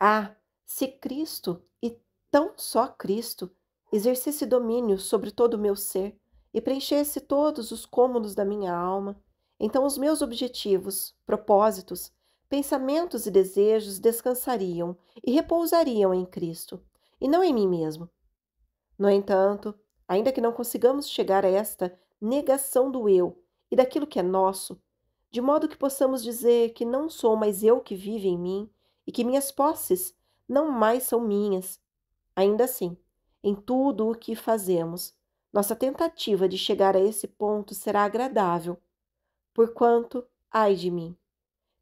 Ah, se Cristo, e tão só Cristo, exercesse domínio sobre todo o meu ser e preenchesse todos os cômodos da minha alma, então os meus objetivos, propósitos, pensamentos e desejos descansariam e repousariam em Cristo, e não em mim mesmo. No entanto, ainda que não consigamos chegar a esta negação do eu e daquilo que é nosso, de modo que possamos dizer que não sou mais eu que vive em mim e que minhas posses não mais são minhas, ainda assim, em tudo o que fazemos, nossa tentativa de chegar a esse ponto será agradável, porquanto, ai de mim,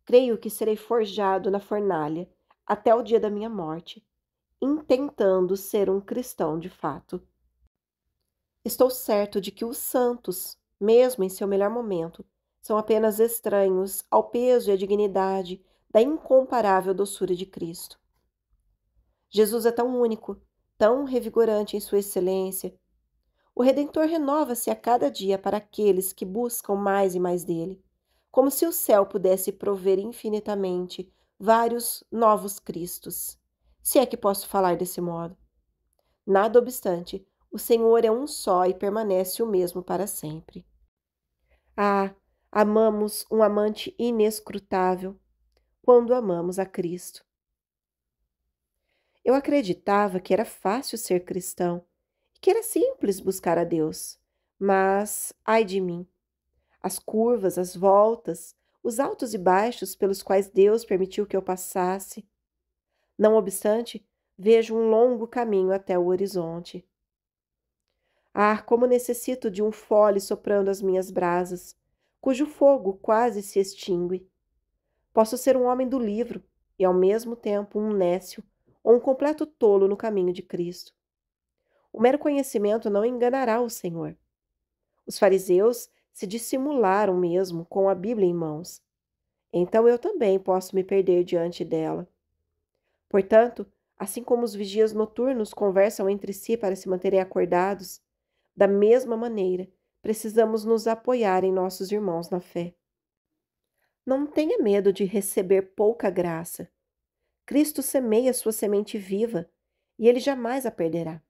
creio que serei forjado na fornalha até o dia da minha morte, intentando ser um cristão de fato. Estou certo de que os santos, mesmo em seu melhor momento, são apenas estranhos ao peso e à dignidade da incomparável doçura de Cristo. Jesus é tão único, tão revigorante em sua excelência. O Redentor renova-se a cada dia para aqueles que buscam mais e mais dele, como se o céu pudesse prover infinitamente vários novos Cristos, se é que posso falar desse modo. Nada obstante, o Senhor é um só e permanece o mesmo para sempre. Ah, amamos um amante inescrutável quando amamos a Cristo. Eu acreditava que era fácil ser cristão e que era simples buscar a Deus. Mas, ai de mim, as curvas, as voltas, os altos e baixos pelos quais Deus permitiu que eu passasse. Não obstante, vejo um longo caminho até o horizonte. Ah, como necessito de um fole soprando as minhas brasas, cujo fogo quase se extingue. Posso ser um homem do livro e, ao mesmo tempo, um nécio ou um completo tolo no caminho de Cristo. O mero conhecimento não enganará o Senhor. Os fariseus se dissimularam mesmo com a Bíblia em mãos. Então eu também posso me perder diante dela. Portanto, assim como os vigias noturnos conversam entre si para se manterem acordados, da mesma maneira, precisamos nos apoiar em nossos irmãos na fé. Não tenha medo de receber pouca graça. Cristo semeia sua semente viva e ele jamais a perderá.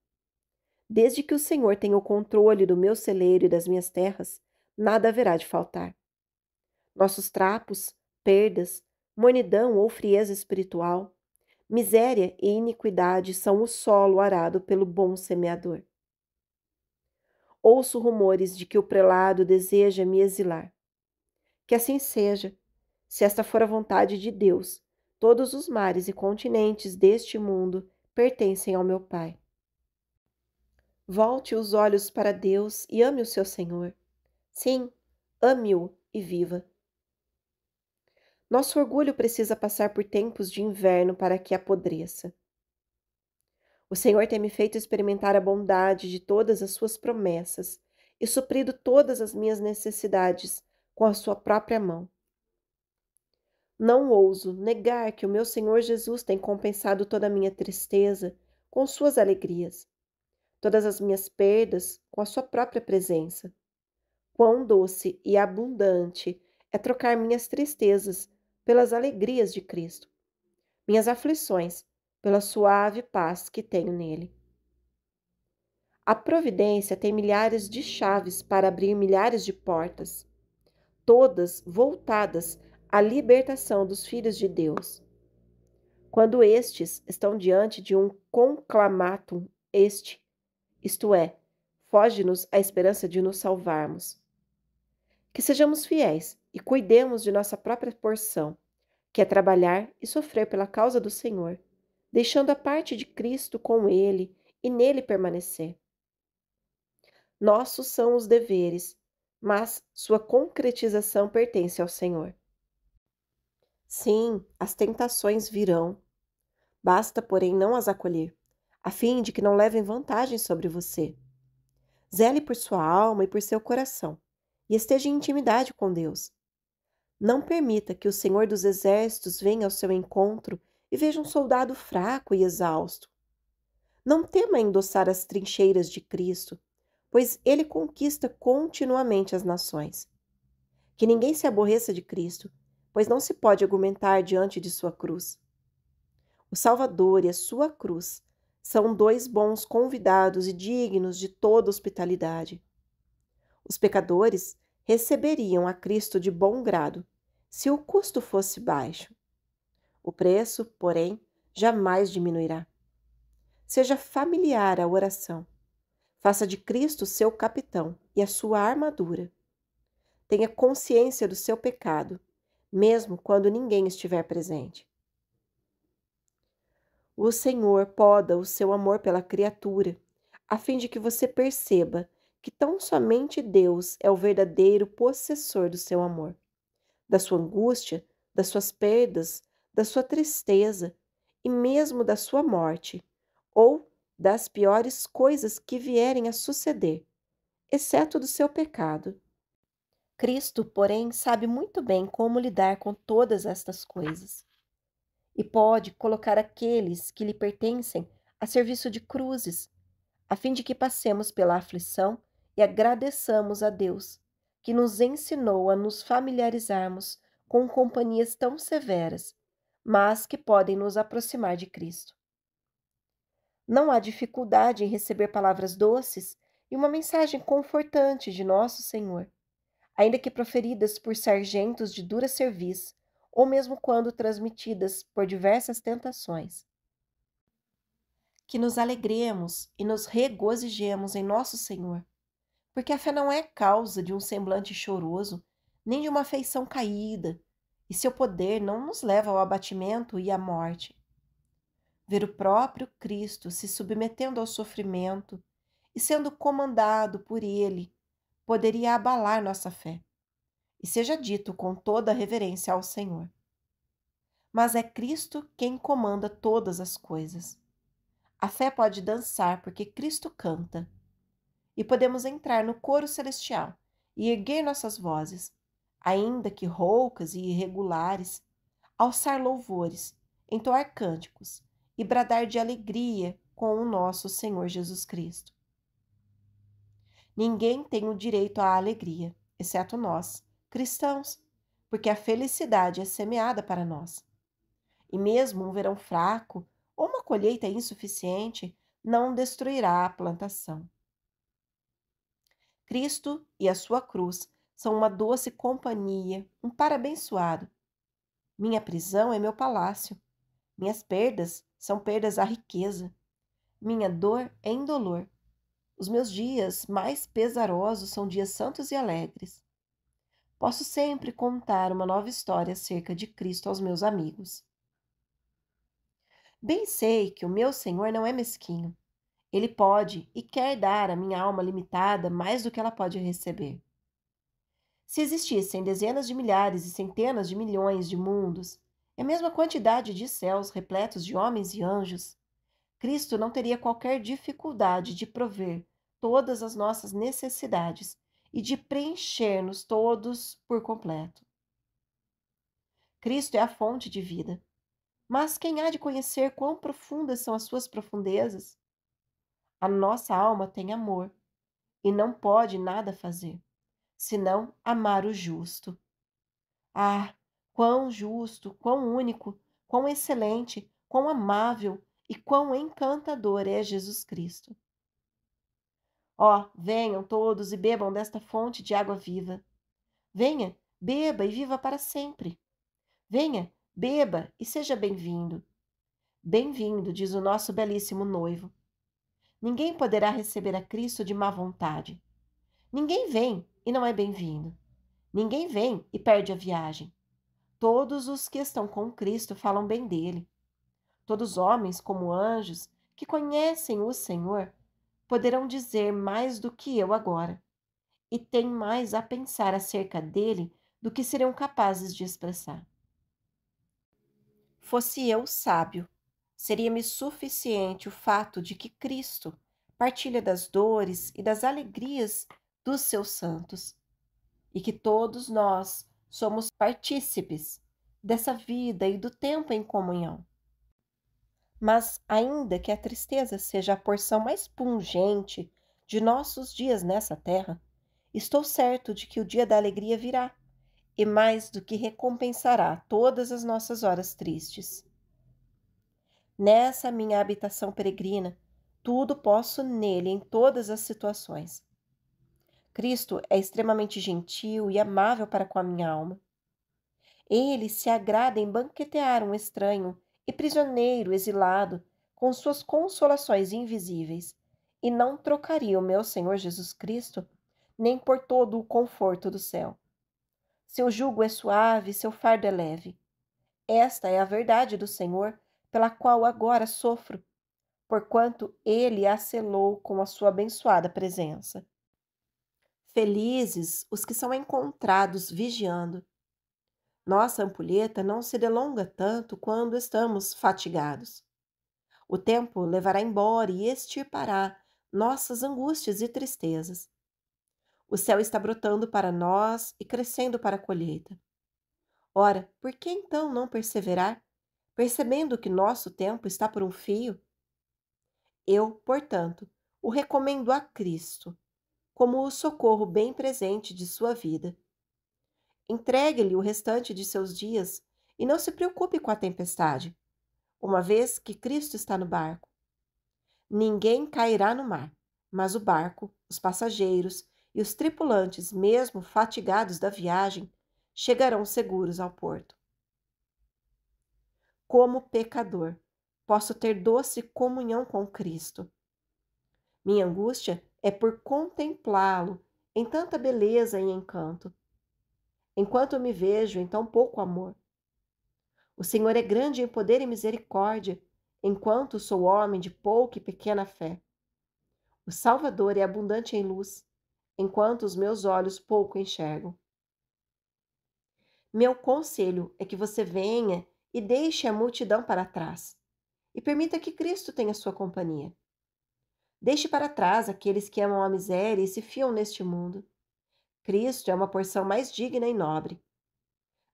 Desde que o Senhor tenha o controle do meu celeiro e das minhas terras, nada haverá de faltar. Nossos trapos, perdas, mornidão ou frieza espiritual, miséria e iniquidade são o solo arado pelo bom semeador. Ouço rumores de que o prelado deseja me exilar. Que assim seja, se esta for a vontade de Deus. Todos os mares e continentes deste mundo pertencem ao meu Pai. Volte os olhos para Deus e ame o seu Senhor. Sim, ame-o e viva. Nosso orgulho precisa passar por tempos de inverno para que apodreça. O Senhor tem me feito experimentar a bondade de todas as suas promessas e suprido todas as minhas necessidades com a sua própria mão. Não ouso negar que o meu Senhor Jesus tem compensado toda a minha tristeza com suas alegrias, todas as minhas perdas com a sua própria presença. Quão doce e abundante é trocar minhas tristezas pelas alegrias de Cristo, minhas aflições pela suave paz que tenho nele. A providência tem milhares de chaves para abrir milhares de portas, todas voltadas à libertação dos filhos de Deus. Quando estes estão diante de um conclamatum isto é, foge-nos a esperança de nos salvarmos. Que sejamos fiéis e cuidemos de nossa própria porção, que é trabalhar e sofrer pela causa do Senhor, deixando a parte de Cristo com Ele e nele permanecer. Nossos são os deveres, mas sua concretização pertence ao Senhor. Sim, as tentações virão. Basta, porém, não as acolher, a fim de que não levem vantagem sobre você. Zele por sua alma e por seu coração, e esteja em intimidade com Deus. Não permita que o Senhor dos Exércitos venha ao seu encontro e veja um soldado fraco e exausto. Não tema endossar as trincheiras de Cristo, pois ele conquista continuamente as nações. Que ninguém se aborreça de Cristo, pois não se pode argumentar diante de sua cruz. O Salvador e a sua cruz são dois bons convidados e dignos de toda hospitalidade. Os pecadores receberiam a Cristo de bom grado, se o custo fosse baixo. O preço, porém, jamais diminuirá. Seja familiar à oração. Faça de Cristo seu capitão e a sua armadura. Tenha consciência do seu pecado, mesmo quando ninguém estiver presente. O Senhor poda o seu amor pela criatura, a fim de que você perceba que tão somente Deus é o verdadeiro possessor do seu amor, da sua angústia, das suas perdas, da sua tristeza e mesmo da sua morte, ou das piores coisas que vierem a suceder, exceto do seu pecado. Cristo, porém, sabe muito bem como lidar com todas estas coisas e pode colocar aqueles que lhe pertencem a serviço de cruzes, a fim de que passemos pela aflição e agradeçamos a Deus, que nos ensinou a nos familiarizarmos com companhias tão severas, mas que podem nos aproximar de Cristo. Não há dificuldade em receber palavras doces e uma mensagem confortante de nosso Senhor, ainda que proferidas por sargentos de dura cerviz, ou mesmo quando transmitidas por diversas tentações. Que nos alegremos e nos regozijemos em nosso Senhor, porque a fé não é causa de um semblante choroso, nem de uma feição caída, e seu poder não nos leva ao abatimento e à morte. Ver o próprio Cristo se submetendo ao sofrimento e sendo comandado por ele poderia abalar nossa fé, e seja dito com toda a reverência ao Senhor. Mas é Cristo quem comanda todas as coisas. A fé pode dançar porque Cristo canta, e podemos entrar no coro celestial e erguer nossas vozes, ainda que roucas e irregulares, alçar louvores, entoar cânticos e bradar de alegria com o nosso Senhor Jesus Cristo. Ninguém tem o direito à alegria, exceto nós, cristãos, porque a felicidade é semeada para nós. E mesmo um verão fraco ou uma colheita insuficiente não destruirá a plantação. Cristo e a sua cruz são uma doce companhia, um par abençoado. Minha prisão é meu palácio. Minhas perdas são perdas à riqueza. Minha dor é indolor. Os meus dias mais pesarosos são dias santos e alegres. Posso sempre contar uma nova história acerca de Cristo aos meus amigos. Bem sei que o meu Senhor não é mesquinho. Ele pode e quer dar à minha alma limitada mais do que ela pode receber. Se existissem dezenas de milhares e centenas de milhões de mundos, e a mesma quantidade de céus repletos de homens e anjos, Cristo não teria qualquer dificuldade de prover todas as nossas necessidades e de preencher-nos todos por completo. Cristo é a fonte de vida, mas quem há de conhecer quão profundas são as suas profundezas? A nossa alma tem amor e não pode nada fazer, senão amar o justo. Ah, quão justo, quão único, quão excelente, quão amável e quão encantador é Jesus Cristo. Ó, venham todos e bebam desta fonte de água viva. Venha, beba e viva para sempre. Venha, beba e seja bem-vindo. Bem-vindo, diz o nosso belíssimo noivo. Ninguém poderá receber a Cristo de má vontade. Ninguém vem e não é bem-vindo. Ninguém vem e perde a viagem. Todos os que estão com Cristo falam bem dele. Todos homens como anjos que conhecem o Senhor poderão dizer mais do que eu agora, e têm mais a pensar acerca dele do que serão capazes de expressar. Fosse eu sábio, seria-me suficiente o fato de que Cristo partilha das dores e das alegrias dos seus santos, e que todos nós somos partícipes dessa vida e do tempo em comunhão. Mas, ainda que a tristeza seja a porção mais pungente de nossos dias nessa terra, estou certo de que o dia da alegria virá, e mais do que recompensará todas as nossas horas tristes. Nessa minha habitação peregrina, tudo posso nele em todas as situações. Cristo é extremamente gentil e amável para com a minha alma. Ele se agrada em banquetear um estranho e prisioneiro exilado com suas consolações invisíveis, e não trocaria o meu Senhor Jesus Cristo nem por todo o conforto do céu. Seu jugo é suave, seu fardo é leve. Esta é a verdade do Senhor, pela qual agora sofro, porquanto ele a selou com a sua abençoada presença. Felizes os que são encontrados vigiando. Nossa ampulheta não se delonga tanto quando estamos fatigados. O tempo levará embora e extirpará nossas angústias e tristezas. O céu está brotando para nós e crescendo para a colheita. Ora, por que então não perseverar, percebendo que nosso tempo está por um fio? Eu, portanto, o recomendo a Cristo, como o socorro bem presente de sua vida. Entregue-lhe o restante de seus dias E não se preocupe com a tempestade, uma vez que Cristo está no barco. Ninguém cairá no mar, mas o barco, os passageiros e os tripulantes, mesmo fatigados da viagem, chegarão seguros ao porto. Como pecador, posso ter doce comunhão com Cristo. Minha angústia é por contemplá-lo em tanta beleza e encanto, enquanto me vejo em tão pouco amor. O Senhor é grande em poder e misericórdia, enquanto sou homem de pouca e pequena fé. O Salvador é abundante em luz, enquanto os meus olhos pouco enxergam. Meu conselho é que você venha e deixe a multidão para trás, e permita que Cristo tenha sua companhia. Deixe para trás aqueles que amam a miséria e se fiam neste mundo. Cristo é uma porção mais digna e nobre.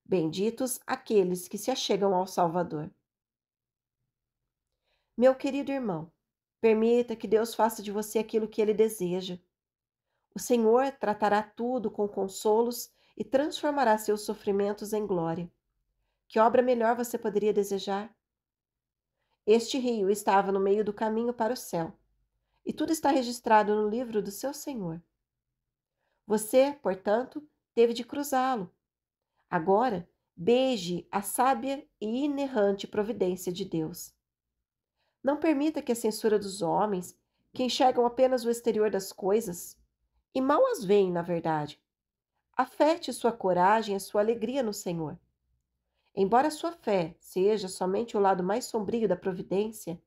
Benditos aqueles que se achegam ao Salvador. Meu querido irmão, permita que Deus faça de você aquilo que Ele deseja. O Senhor tratará tudo com consolos e transformará seus sofrimentos em glória. Que obra melhor você poderia desejar? Este rio estava no meio do caminho para o céu, e tudo está registrado no livro do seu Senhor. Você, portanto, teve de cruzá-lo. Agora, beije a sábia e inerrante providência de Deus. Não permita que a censura dos homens, que enxergam apenas o exterior das coisas, e mal as veem, na verdade, afete sua coragem e sua alegria no Senhor. Embora sua fé seja somente o lado mais sombrio da providência,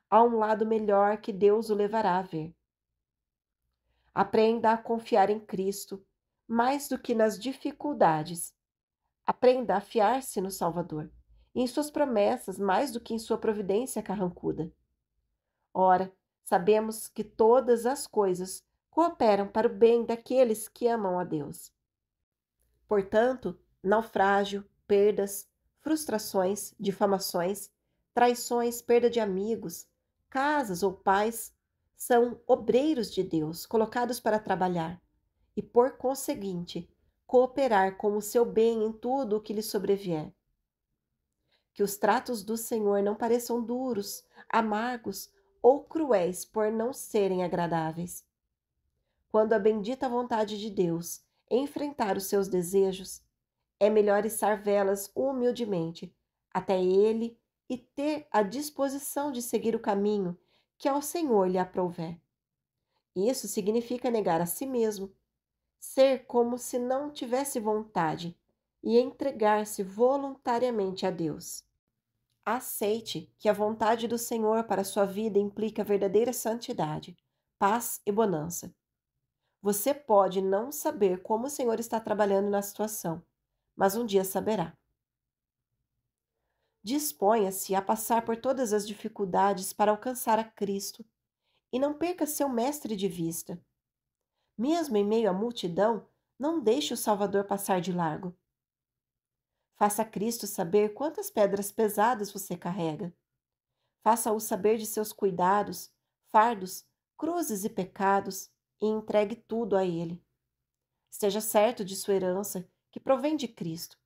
há um lado melhor que Deus o levará a ver. Aprenda a confiar em Cristo mais do que nas dificuldades. Aprenda a fiar-se no Salvador e em suas promessas mais do que em sua providência carrancuda. Ora, sabemos que todas as coisas cooperam para o bem daqueles que amam a Deus. Portanto, naufrágio, perdas, frustrações, difamações, traições, perda de amigos, casas ou pais são obreiros de Deus colocados para trabalhar e, por conseguinte, cooperar com o seu bem em tudo o que lhe sobrevier. Que os tratos do Senhor não pareçam duros, amargos ou cruéis por não serem agradáveis. Quando a bendita vontade de Deus enfrentar os seus desejos, é melhor içar velas humildemente até Ele e ter a disposição de seguir o caminho que ao Senhor lhe aprouver. Isso significa negar a si mesmo, ser como se não tivesse vontade e entregar-se voluntariamente a Deus. Aceite que a vontade do Senhor para a sua vida implica verdadeira santidade, paz e bonança. Você pode não saber como o Senhor está trabalhando na situação, mas um dia saberá. Disponha-se a passar por todas as dificuldades para alcançar a Cristo e não perca seu Mestre de vista. Mesmo em meio à multidão, não deixe o Salvador passar de largo. Faça Cristo saber quantas pedras pesadas você carrega. Faça-o saber de seus cuidados, fardos, cruzes e pecados e entregue tudo a Ele. Esteja certo de sua herança, que provém de Cristo.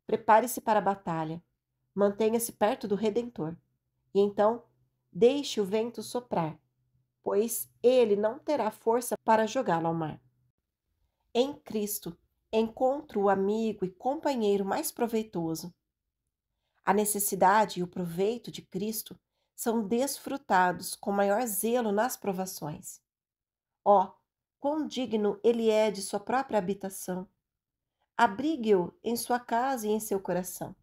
Prepare-se para a batalha. Mantenha-se perto do Redentor. E então, deixe o vento soprar, pois ele não terá força para jogá-lo ao mar. Em Cristo, encontro o amigo e companheiro mais proveitoso. A necessidade e o proveito de Cristo são desfrutados com maior zelo nas provações. Ó, quão digno ele é de sua própria habitação! Abrigue-o em sua casa e em seu coração.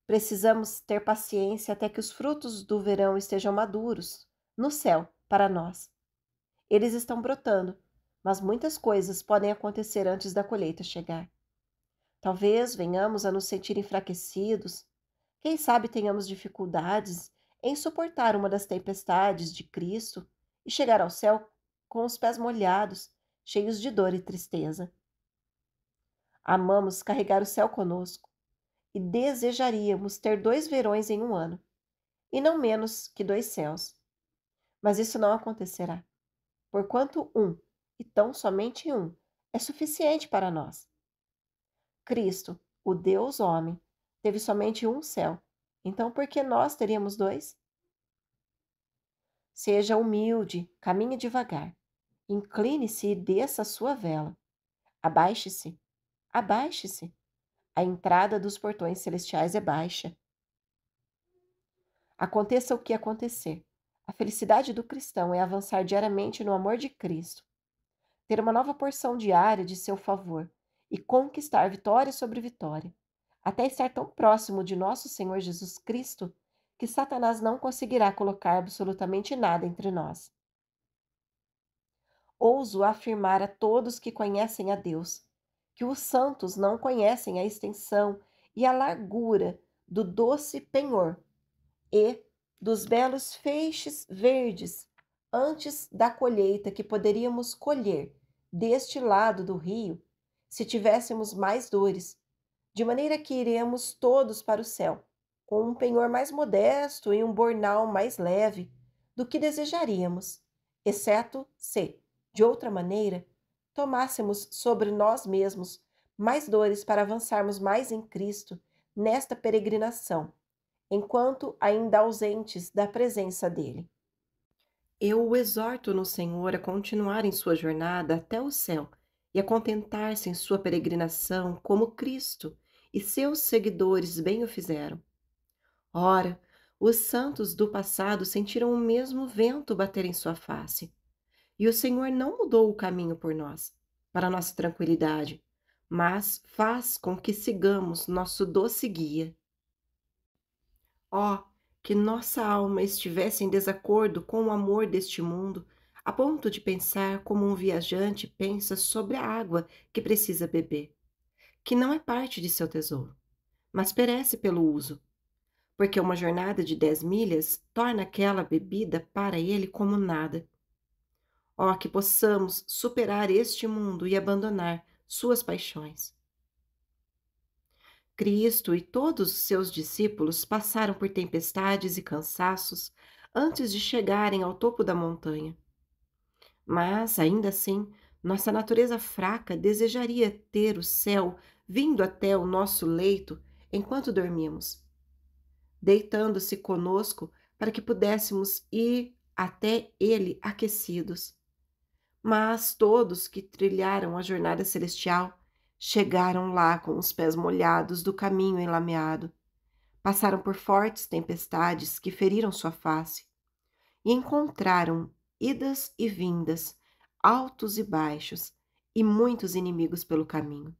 Precisamos ter paciência até que os frutos do verão estejam maduros, no céu, para nós. Eles estão brotando, mas muitas coisas podem acontecer antes da colheita chegar. Talvez venhamos a nos sentir enfraquecidos. Quem sabe tenhamos dificuldades em suportar uma das tempestades de Cristo e chegar ao céu com os pés molhados, cheios de dor e tristeza. Amamos carregar o céu conosco e desejaríamos ter 2 verões em um ano, e não menos que 2 céus. Mas isso não acontecerá, porquanto um, e tão somente um, é suficiente para nós. Cristo, O Deus homem teve somente um céu. Então, por que nós teríamos dois? Seja humilde, caminhe devagar. Incline-se e desça a sua vela. Abaixe-se, abaixe-se. A entrada dos portões celestiais é baixa. Aconteça o que acontecer. A felicidade do cristão é avançar diariamente no amor de Cristo, ter uma nova porção diária de seu favor e conquistar vitória sobre vitória, até estar tão próximo de nosso Senhor Jesus Cristo que Satanás não conseguirá colocar absolutamente nada entre nós. Ouso afirmar a todos que conhecem a Deus que os santos não conhecem a extensão e a largura do doce penhor e dos belos feixes verdes antes da colheita que poderíamos colher deste lado do rio se tivéssemos mais dores, de maneira que iremos todos para o céu, com um penhor mais modesto e um bornal mais leve do que desejaríamos, exceto se, de outra maneira, tomássemos sobre nós mesmos mais dores para avançarmos mais em Cristo nesta peregrinação, enquanto ainda ausentes da presença dele. Eu o exorto no Senhor a continuar em sua jornada até o céu e a contentar-se em sua peregrinação como Cristo e seus seguidores bem o fizeram. Ora, os santos do passado sentiram o mesmo vento bater em sua face, e o Senhor não mudou o caminho por nós, para nossa tranquilidade, mas faz com que sigamos nosso doce guia. Oh, que nossa alma estivesse em desacordo com o amor deste mundo, a ponto de pensar como um viajante pensa sobre a água que precisa beber, que não é parte de seu tesouro, mas perece pelo uso, porque uma jornada de 10 milhas torna aquela bebida para ele como nada. Oh, que possamos superar este mundo e abandonar suas paixões. Cristo e todos os seus discípulos passaram por tempestades e cansaços antes de chegarem ao topo da montanha. Mas, ainda assim, nossa natureza fraca desejaria ter o céu vindo até o nosso leito enquanto dormimos, deitando-se conosco para que pudéssemos ir até ele aquecidos. Mas todos que trilharam a jornada celestial chegaram lá com os pés molhados do caminho enlameado, passaram por fortes tempestades que feriram sua face e encontraram idas e vindas, altos e baixos, e muitos inimigos pelo caminho.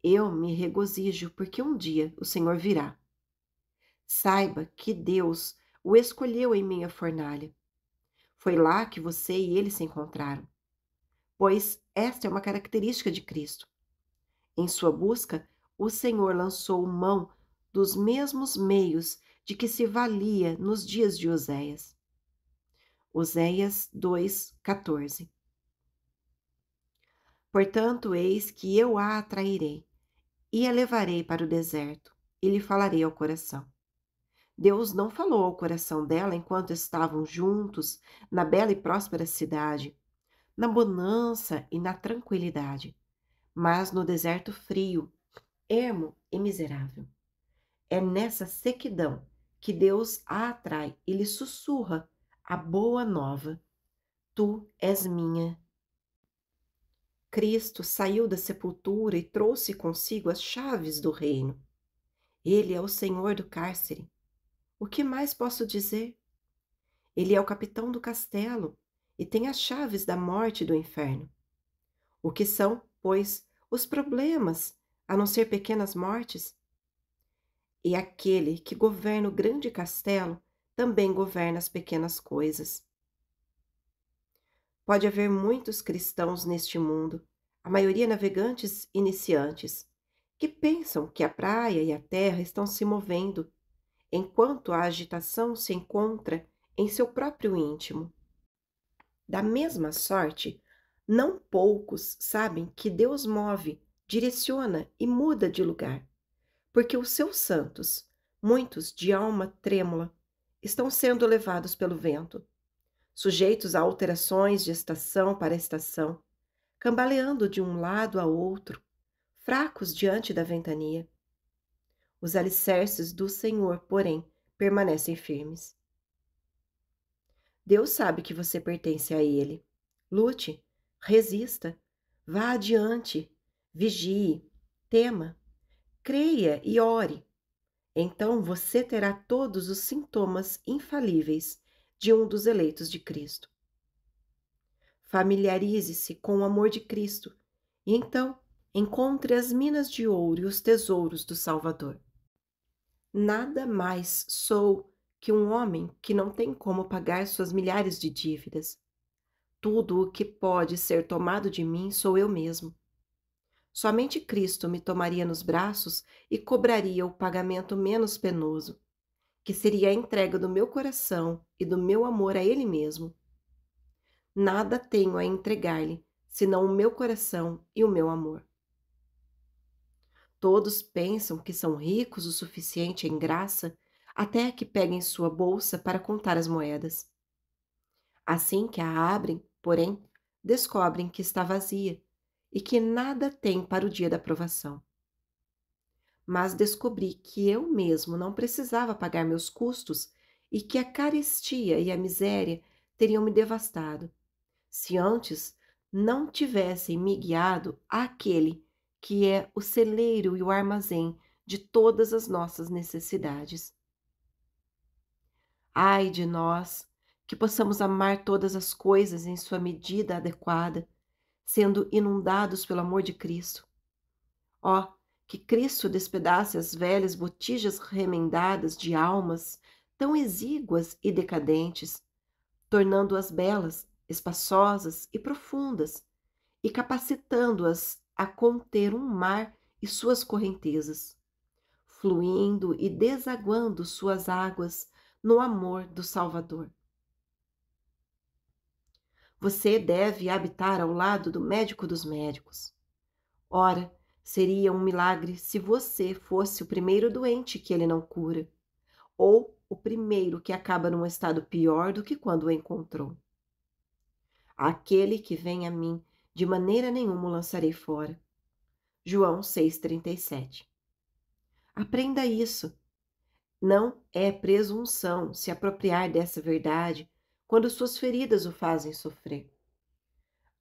Eu me regozijo porque um dia o Senhor virá. Saiba que Deus o escolheu em meio à fornalha. Foi lá que você e ele se encontraram, pois esta é uma característica de Cristo. Em sua busca, o Senhor lançou mão dos mesmos meios de que se valia nos dias de Oséias. Oséias 2:14. Portanto, eis que eu a atrairei e a levarei para o deserto e lhe falarei ao coração. Deus não falou ao coração dela enquanto estavam juntos na bela e próspera cidade, na bonança e na tranquilidade, mas no deserto frio, ermo e miserável. É nessa sequidão que Deus a atrai e lhe sussurra a boa nova: tu és minha. Cristo saiu da sepultura e trouxe consigo as chaves do reino. Ele é o Senhor do cárcere. O que mais posso dizer? Ele é o capitão do castelo e tem as chaves da morte e do inferno. O que são, pois, os problemas, a não ser pequenas mortes? E aquele que governa o grande castelo também governa as pequenas coisas. Pode haver muitos cristãos neste mundo, a maioria navegantes iniciantes, que pensam que a praia e a terra estão se movendo, enquanto a agitação se encontra em seu próprio íntimo. Da mesma sorte, não poucos sabem que Deus move, direciona e muda de lugar, porque os seus santos, muitos de alma trêmula, estão sendo levados pelo vento, sujeitos a alterações de estação para estação, cambaleando de um lado a outro, fracos diante da ventania. Os alicerces do Senhor, porém, permanecem firmes. Deus sabe que você pertence a Ele. Lute, resista, vá adiante, vigie, tema, creia e ore. Então você terá todos os sintomas infalíveis de um dos eleitos de Cristo. Familiarize-se com o amor de Cristo e então encontre as minas de ouro e os tesouros do Salvador. Nada mais sou que um homem que não tem como pagar suas milhares de dívidas. Tudo o que pode ser tomado de mim sou eu mesmo. Somente Cristo me tomaria nos braços e cobraria o pagamento menos penoso, que seria a entrega do meu coração e do meu amor a Ele mesmo. Nada tenho a entregar-lhe, senão o meu coração e o meu amor. Todos pensam que são ricos o suficiente em graça, até que peguem sua bolsa para contar as moedas. Assim que a abrem, porém, descobrem que está vazia e que nada tem para o dia da provação. Mas descobri que eu mesmo não precisava pagar meus custos e que a carestia e a miséria teriam me devastado, se antes não tivessem me guiado àquele que é o celeiro e o armazém de todas as nossas necessidades. Ai de nós, que possamos amar todas as coisas em sua medida adequada, sendo inundados pelo amor de Cristo. Ó, que Cristo despedace as velhas botijas remendadas de almas tão exíguas e decadentes, tornando-as belas, espaçosas e profundas, e capacitando-as a conter um mar e suas correntezas, fluindo e desaguando suas águas no amor do Salvador. Você deve habitar ao lado do médico dos médicos. Ora, seria um milagre se você fosse o primeiro doente que ele não cura, ou o primeiro que acaba num estado pior do que quando o encontrou. Aquele que vem a mim, de maneira nenhuma o lançarei fora. João 6,37. Aprenda isso. Não é presunção se apropriar dessa verdade quando suas feridas o fazem sofrer.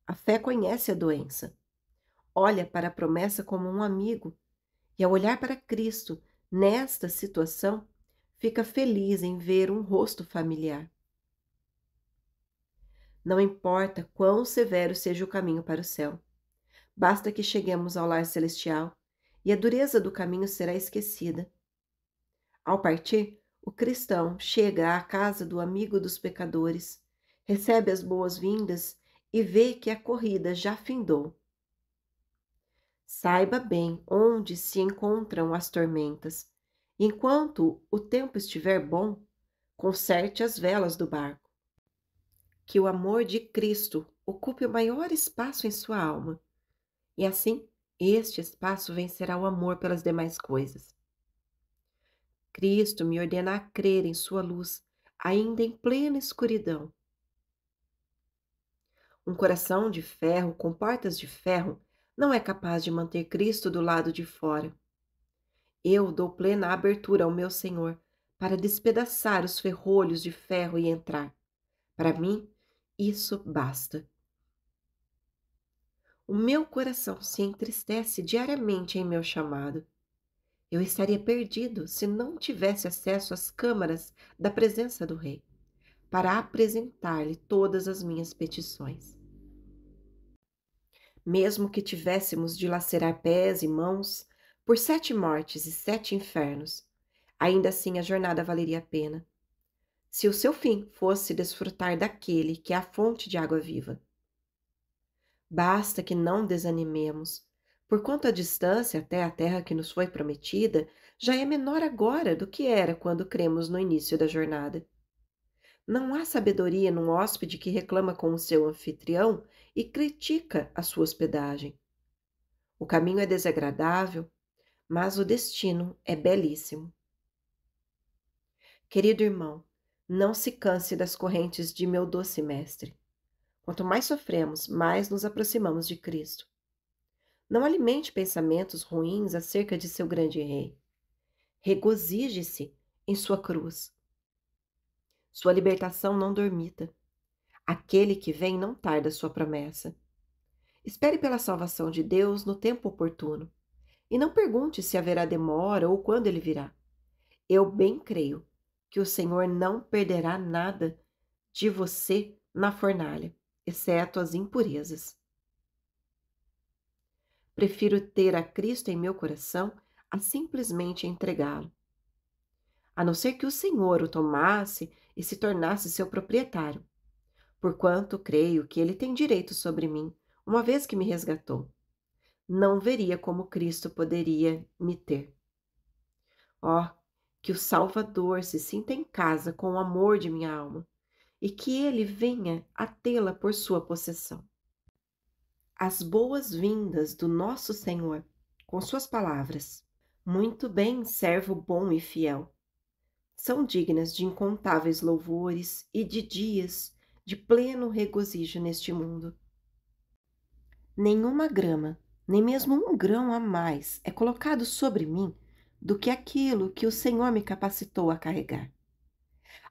A fé conhece a doença. Olha para a promessa como um amigo e, ao olhar para Cristo nesta situação, fica feliz em ver um rosto familiar. Não importa quão severo seja o caminho para o céu. Basta que cheguemos ao lar celestial e a dureza do caminho será esquecida. Ao partir, o cristão chega à casa do amigo dos pecadores, recebe as boas-vindas e vê que a corrida já findou. Saiba bem onde se encontram as tormentas. Enquanto o tempo estiver bom, conserte as velas do barco. Que o amor de Cristo ocupe o maior espaço em sua alma. E assim, este espaço vencerá o amor pelas demais coisas. Cristo me ordena a crer em sua luz, ainda em plena escuridão. Um coração de ferro com portas de ferro não é capaz de manter Cristo do lado de fora. Eu dou plena abertura ao meu Senhor para despedaçar os ferrolhos de ferro e entrar. Para mim, isso basta. O meu coração se entristece diariamente em meu chamado. Eu estaria perdido se não tivesse acesso às câmaras da presença do Rei, para apresentar-lhe todas as minhas petições. Mesmo que tivéssemos de lacerar pés e mãos por 7 mortes e 7 infernos, ainda assim a jornada valeria a pena, se o seu fim fosse desfrutar daquele que é a fonte de água viva. Basta que não desanimemos, porquanto a distância até a terra que nos foi prometida já é menor agora do que era quando cremos no início da jornada. Não há sabedoria num hóspede que reclama com o seu anfitrião e critica a sua hospedagem. O caminho é desagradável, mas o destino é belíssimo. Querido irmão, não se canse das correntes de meu doce mestre. Quanto mais sofremos, mais nos aproximamos de Cristo. Não alimente pensamentos ruins acerca de seu grande rei. Regozije-se em sua cruz. Sua libertação não dormita. Aquele que vem não tarda sua promessa. Espere pela salvação de Deus no tempo oportuno. E não pergunte se haverá demora ou quando ele virá. Eu bem creio que o Senhor não perderá nada de você na fornalha, exceto as impurezas. Prefiro ter a Cristo em meu coração a simplesmente entregá-lo. A não ser que o Senhor o tomasse e se tornasse seu proprietário, porquanto creio que ele tem direito sobre mim, uma vez que me resgatou. Não veria como Cristo poderia me ter. Ó, que o Salvador se sinta em casa com o amor de minha alma, e que ele venha a tê-la por sua possessão. As boas-vindas do nosso Senhor, com suas palavras, muito bem, servo bom e fiel, são dignas de incontáveis louvores e de dias de pleno regozijo neste mundo. Nenhuma grama, nem mesmo um grão a mais é colocado sobre mim do que aquilo que o Senhor me capacitou a carregar.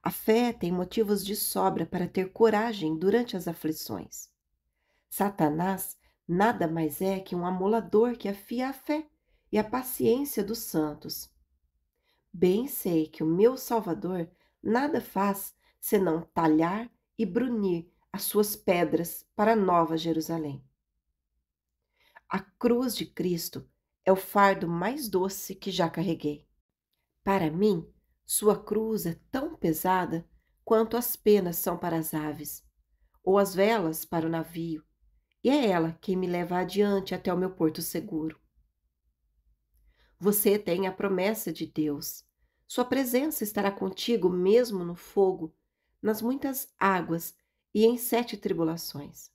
A fé tem motivos de sobra para ter coragem durante as aflições. Satanás nada mais é que um amolador que afia a fé e a paciência dos santos. Bem sei que o meu Salvador nada faz senão talhar e brunir as suas pedras para a Nova Jerusalém. A cruz de Cristo é o fardo mais doce que já carreguei. Para mim, sua cruz é tão pesada quanto as penas são para as aves, ou as velas para o navio, e é ela quem me leva adiante até o meu porto seguro. Você tem a promessa de Deus. Sua presença estará contigo mesmo no fogo, nas muitas águas e em 7 tribulações.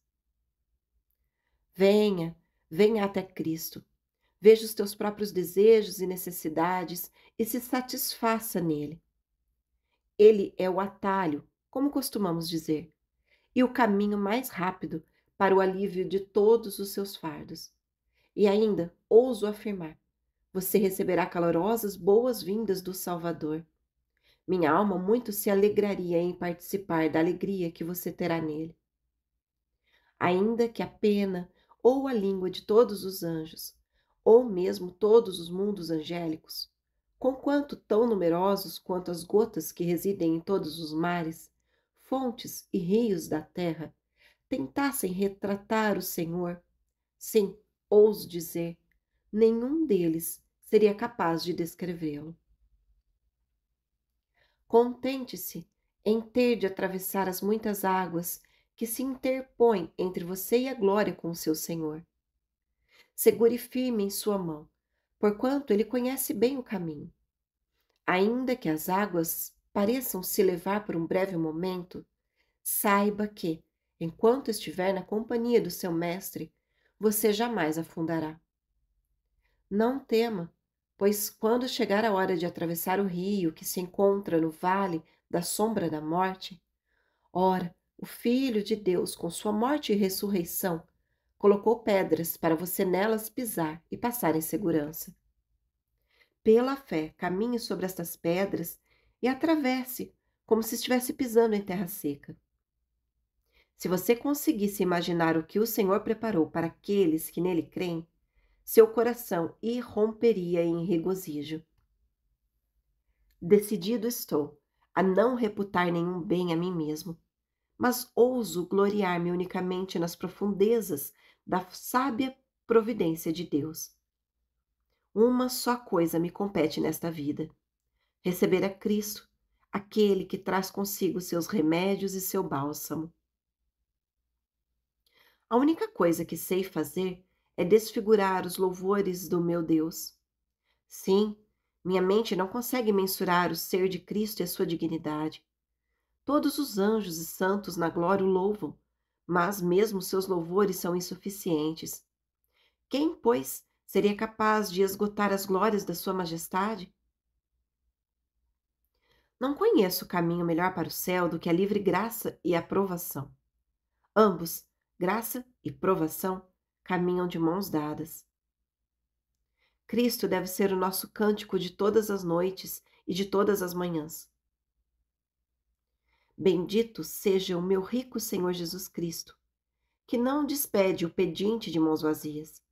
Venha, venha até Cristo. Veja os teus próprios desejos e necessidades e se satisfaça nele. Ele é o atalho, como costumamos dizer, e o caminho mais rápido para o alívio de todos os seus fardos. E ainda, ouso afirmar, você receberá calorosas boas-vindas do Salvador. Minha alma muito se alegraria em participar da alegria que você terá nele. Ainda que a pena ou a língua de todos os anjos, ou mesmo todos os mundos angélicos, conquanto tão numerosos quanto as gotas que residem em todos os mares, fontes e rios da terra, tentassem retratar o Senhor, sim, ouso dizer, nenhum deles seria capaz de descrevê-lo. Contente-se em ter de atravessar as muitas águas que se interpõem entre você e a glória com o seu Senhor. Segure firme em sua mão, porquanto ele conhece bem o caminho. Ainda que as águas pareçam se levar por um breve momento, saiba que, enquanto estiver na companhia do seu mestre, você jamais afundará. Não tema, pois quando chegar a hora de atravessar o rio que se encontra no vale da sombra da morte, ora, o Filho de Deus, com sua morte e ressurreição, colocou pedras para você nelas pisar e passar em segurança. Pela fé, caminhe sobre estas pedras e atravesse como se estivesse pisando em terra seca. Se você conseguisse imaginar o que o Senhor preparou para aqueles que nele creem, seu coração irromperia em regozijo. Decidido estou a não reputar nenhum bem a mim mesmo, mas ouso gloriar-me unicamente nas profundezas da sábia providência de Deus. Uma só coisa me compete nesta vida: receber a Cristo, aquele que traz consigo seus remédios e seu bálsamo. A única coisa que sei fazer é desfigurar os louvores do meu Deus. Sim, minha mente não consegue mensurar o ser de Cristo e a sua dignidade. Todos os anjos e santos na glória o louvam, mas mesmo seus louvores são insuficientes. Quem, pois, seria capaz de esgotar as glórias da sua majestade? Não conheço caminho melhor para o céu do que a livre graça e a provação. Ambos, graça e provação, caminham de mãos dadas. Cristo deve ser o nosso cântico de todas as noites e de todas as manhãs. Bendito seja o meu rico Senhor Jesus Cristo, que não despede o pedinte de mãos vazias.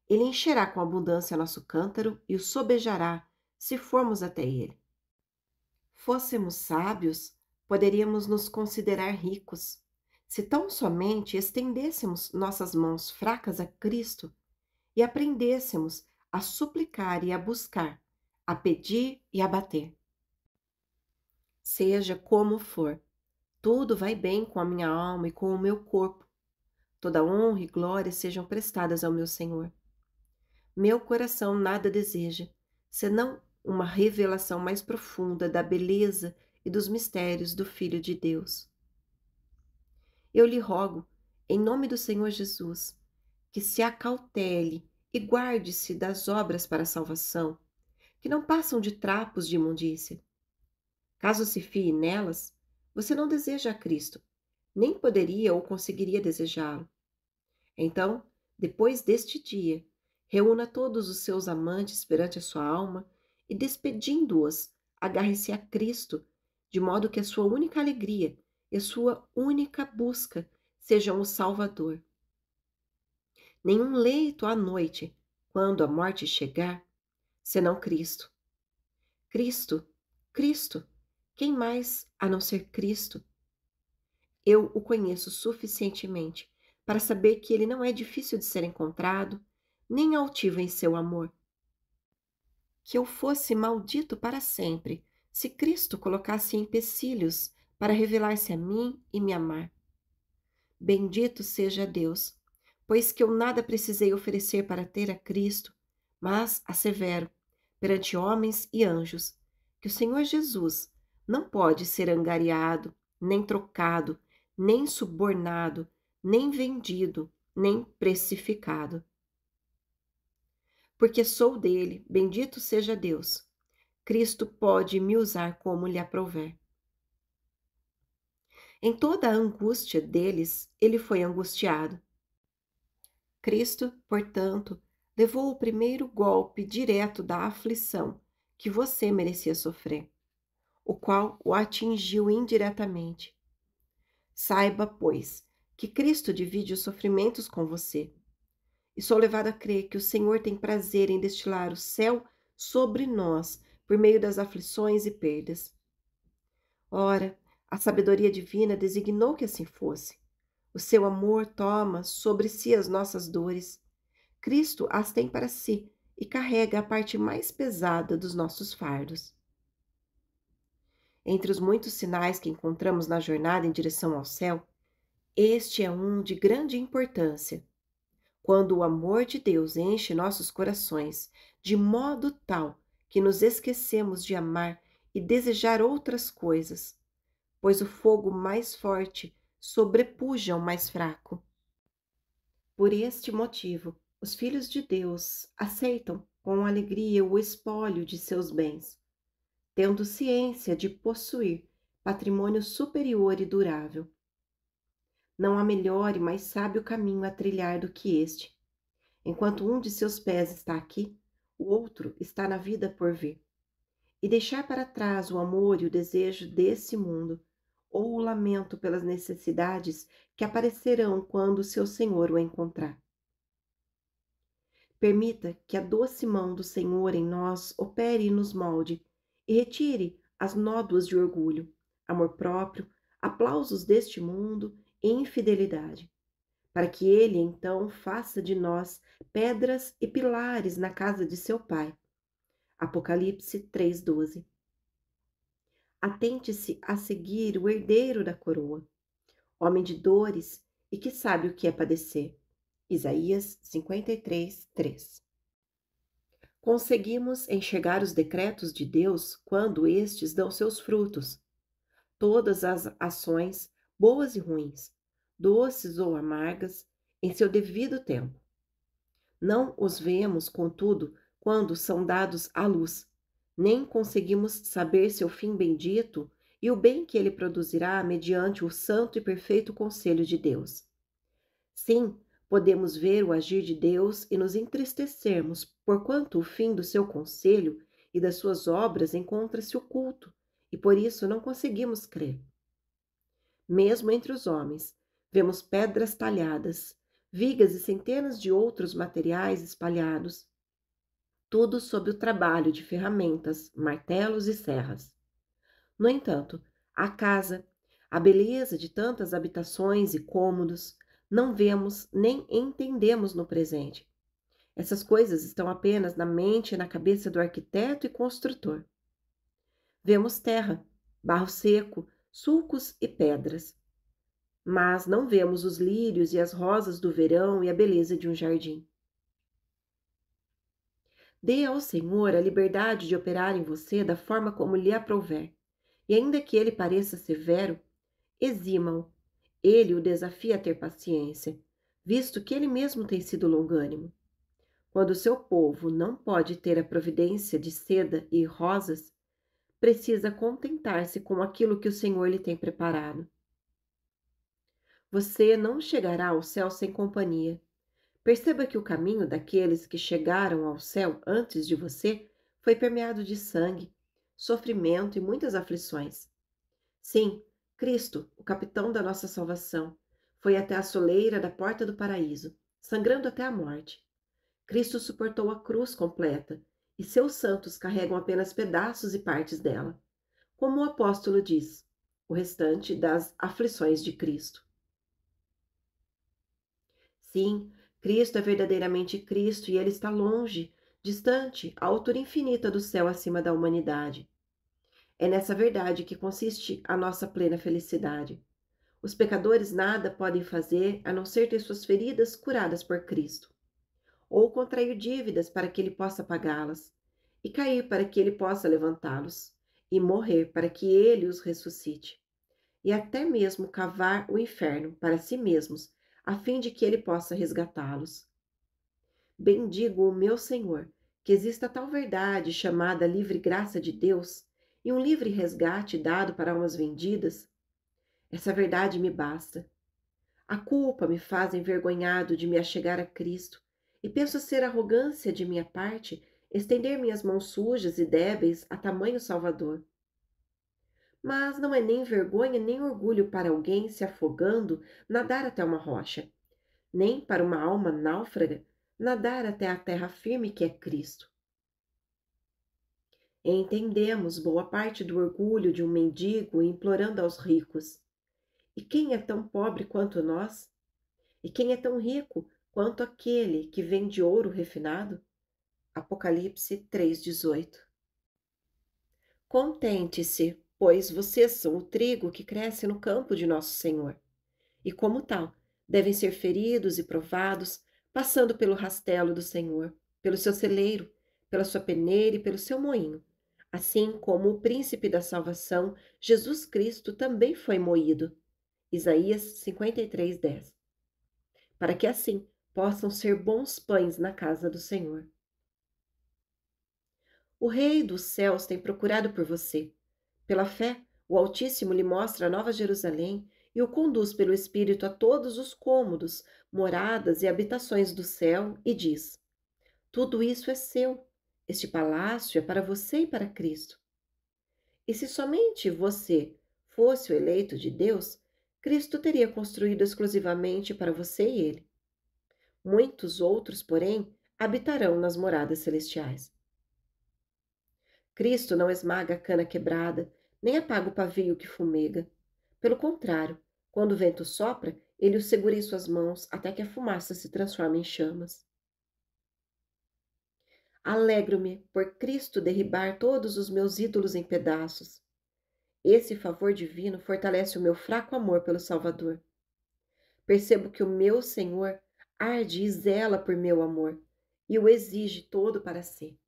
Ele encherá com abundância nosso cântaro e o sobejará, se formos até ele. Fôssemos sábios, poderíamos nos considerar ricos, se tão somente estendêssemos nossas mãos fracas a Cristo e aprendêssemos a suplicar e a buscar, a pedir e a bater. Seja como for, tudo vai bem com a minha alma e com o meu corpo. Toda honra e glória sejam prestadas ao meu Senhor. Meu coração nada deseja, senão uma revelação mais profunda da beleza e dos mistérios do Filho de Deus. Eu lhe rogo, em nome do Senhor Jesus, que se acautele e guarde-se das obras para a salvação, que não passam de trapos de imundícia. Caso se fie nelas, você não deseja a Cristo, nem poderia ou conseguiria desejá-lo. Então, depois deste dia, reúna todos os seus amantes perante a sua alma e, despedindo-os, agarre-se a Cristo, de modo que a sua única alegria e a sua única busca sejam o Salvador. Nenhum leito à noite, quando a morte chegar, senão Cristo. Cristo, Cristo, quem mais a não ser Cristo? Eu o conheço suficientemente para saber que ele não é difícil de ser encontrado, nem altivo em seu amor. Que eu fosse maldito para sempre, se Cristo colocasse empecilhos para revelar-se a mim e me amar. Bendito seja Deus, pois que eu nada precisei oferecer para ter a Cristo, mas assevero, perante homens e anjos, que o Senhor Jesus não pode ser angariado, nem trocado, nem subornado, nem vendido, nem precificado. Porque sou dele, bendito seja Deus. Cristo pode me usar como lhe aprouver. Em toda a angústia deles, ele foi angustiado. Cristo, portanto, levou o primeiro golpe direto da aflição que você merecia sofrer, o qual o atingiu indiretamente. Saiba, pois, que Cristo divide os sofrimentos com você. E sou levado a crer que o Senhor tem prazer em destilar o céu sobre nós por meio das aflições e perdas. Ora, a sabedoria divina designou que assim fosse. O seu amor toma sobre si as nossas dores. Cristo as tem para si e carrega a parte mais pesada dos nossos fardos. Entre os muitos sinais que encontramos na jornada em direção ao céu, este é um de grande importância. Quando o amor de Deus enche nossos corações de modo tal que nos esquecemos de amar e desejar outras coisas, pois o fogo mais forte sobrepuja o mais fraco. Por este motivo, os filhos de Deus aceitam com alegria o espólio de seus bens, tendo ciência de possuir patrimônio superior e durável. Não há melhor e mais sábio caminho a trilhar do que este. Enquanto um de seus pés está aqui, o outro está na vida por vir. E deixar para trás o amor e o desejo desse mundo, ou o lamento pelas necessidades que aparecerão quando seu Senhor o encontrar. Permita que a doce mão do Senhor em nós opere e nos molde, e retire as nódoas de orgulho, amor próprio, aplausos deste mundo e infidelidade, para que ele então faça de nós pedras e pilares na casa de seu Pai. Apocalipse 3:12. Atente-se a seguir o herdeiro da coroa, homem de dores e que sabe o que é padecer. Isaías 53:3. Conseguimos enxergar os decretos de Deus quando estes dão seus frutos. Todas as ações, boas e ruins, doces ou amargas, em seu devido tempo. Não os vemos, contudo, quando são dados à luz, nem conseguimos saber seu fim bendito e o bem que ele produzirá mediante o santo e perfeito conselho de Deus. Sim, Podemos ver o agir de Deus e nos entristecermos, porquanto o fim do seu conselho e das suas obras encontra-se oculto, e por isso não conseguimos crer. Mesmo entre os homens, vemos pedras talhadas, vigas e centenas de outros materiais espalhados, tudo sob o trabalho de ferramentas, martelos e serras. No entanto, a casa, a beleza de tantas habitações e cômodos, não vemos nem entendemos no presente. Essas coisas estão apenas na mente e na cabeça do arquiteto e construtor. Vemos terra, barro seco, sulcos e pedras, mas não vemos os lírios e as rosas do verão e a beleza de um jardim. Dê ao Senhor a liberdade de operar em você da forma como lhe aprouver, e ainda que ele pareça severo, exima-o. Ele o desafia a ter paciência, visto que ele mesmo tem sido longânimo. Quando o seu povo não pode ter a providência de seda e rosas, precisa contentar-se com aquilo que o Senhor lhe tem preparado. Você não chegará ao céu sem companhia. Perceba que o caminho daqueles que chegaram ao céu antes de você foi permeado de sangue, sofrimento e muitas aflições. Sim, Cristo, o capitão da nossa salvação, foi até a soleira da porta do paraíso, sangrando até a morte. Cristo suportou a cruz completa, e seus santos carregam apenas pedaços e partes dela. Como o apóstolo diz, o restante das aflições de Cristo. Sim, Cristo é verdadeiramente Cristo e ele está longe, distante, à altura infinita do céu acima da humanidade. É nessa verdade que consiste a nossa plena felicidade. Os pecadores nada podem fazer a não ser ter suas feridas curadas por Cristo, ou contrair dívidas para que ele possa pagá-las, e cair para que ele possa levantá-los, e morrer para que ele os ressuscite, e até mesmo cavar o inferno para si mesmos, a fim de que ele possa resgatá-los. Bendigo o meu Senhor, que exista tal verdade chamada livre graça de Deus e um livre resgate dado para almas vendidas. Essa verdade me basta. A culpa me faz envergonhado de me achegar a Cristo, e penso ser arrogância de minha parte estender minhas mãos sujas e débeis a tamanho Salvador. Mas não é nem vergonha nem orgulho para alguém se afogando nadar até uma rocha, nem para uma alma náufraga nadar até a terra firme que é Cristo. Entendemos boa parte do orgulho de um mendigo implorando aos ricos. E quem é tão pobre quanto nós? E quem é tão rico quanto aquele que vende ouro refinado? Apocalipse 3,18. Contente-se, pois vocês são o trigo que cresce no campo de nosso Senhor. E como tal, devem ser feridos e provados, passando pelo rastelo do Senhor, pelo seu celeiro, pela sua peneira e pelo seu moinho. Assim como o príncipe da salvação, Jesus Cristo, também foi moído. Isaías 53:10. Para que assim possam ser bons pães na casa do Senhor. O Rei dos céus tem procurado por você. Pela fé, o Altíssimo lhe mostra a Nova Jerusalém e o conduz pelo Espírito a todos os cômodos, moradas e habitações do céu e diz: tudo isso é seu. Este palácio é para você e para Cristo. E se somente você fosse o eleito de Deus, Cristo teria construído exclusivamente para você e ele. Muitos outros, porém, habitarão nas moradas celestiais. Cristo não esmaga a cana quebrada, nem apaga o pavio que fumega. Pelo contrário, quando o vento sopra, ele o segura em suas mãos até que a fumaça se transforme em chamas. Alegro-me por Cristo derribar todos os meus ídolos em pedaços. Esse favor divino fortalece o meu fraco amor pelo Salvador. Percebo que o meu Senhor arde e zela por meu amor e o exige todo para si.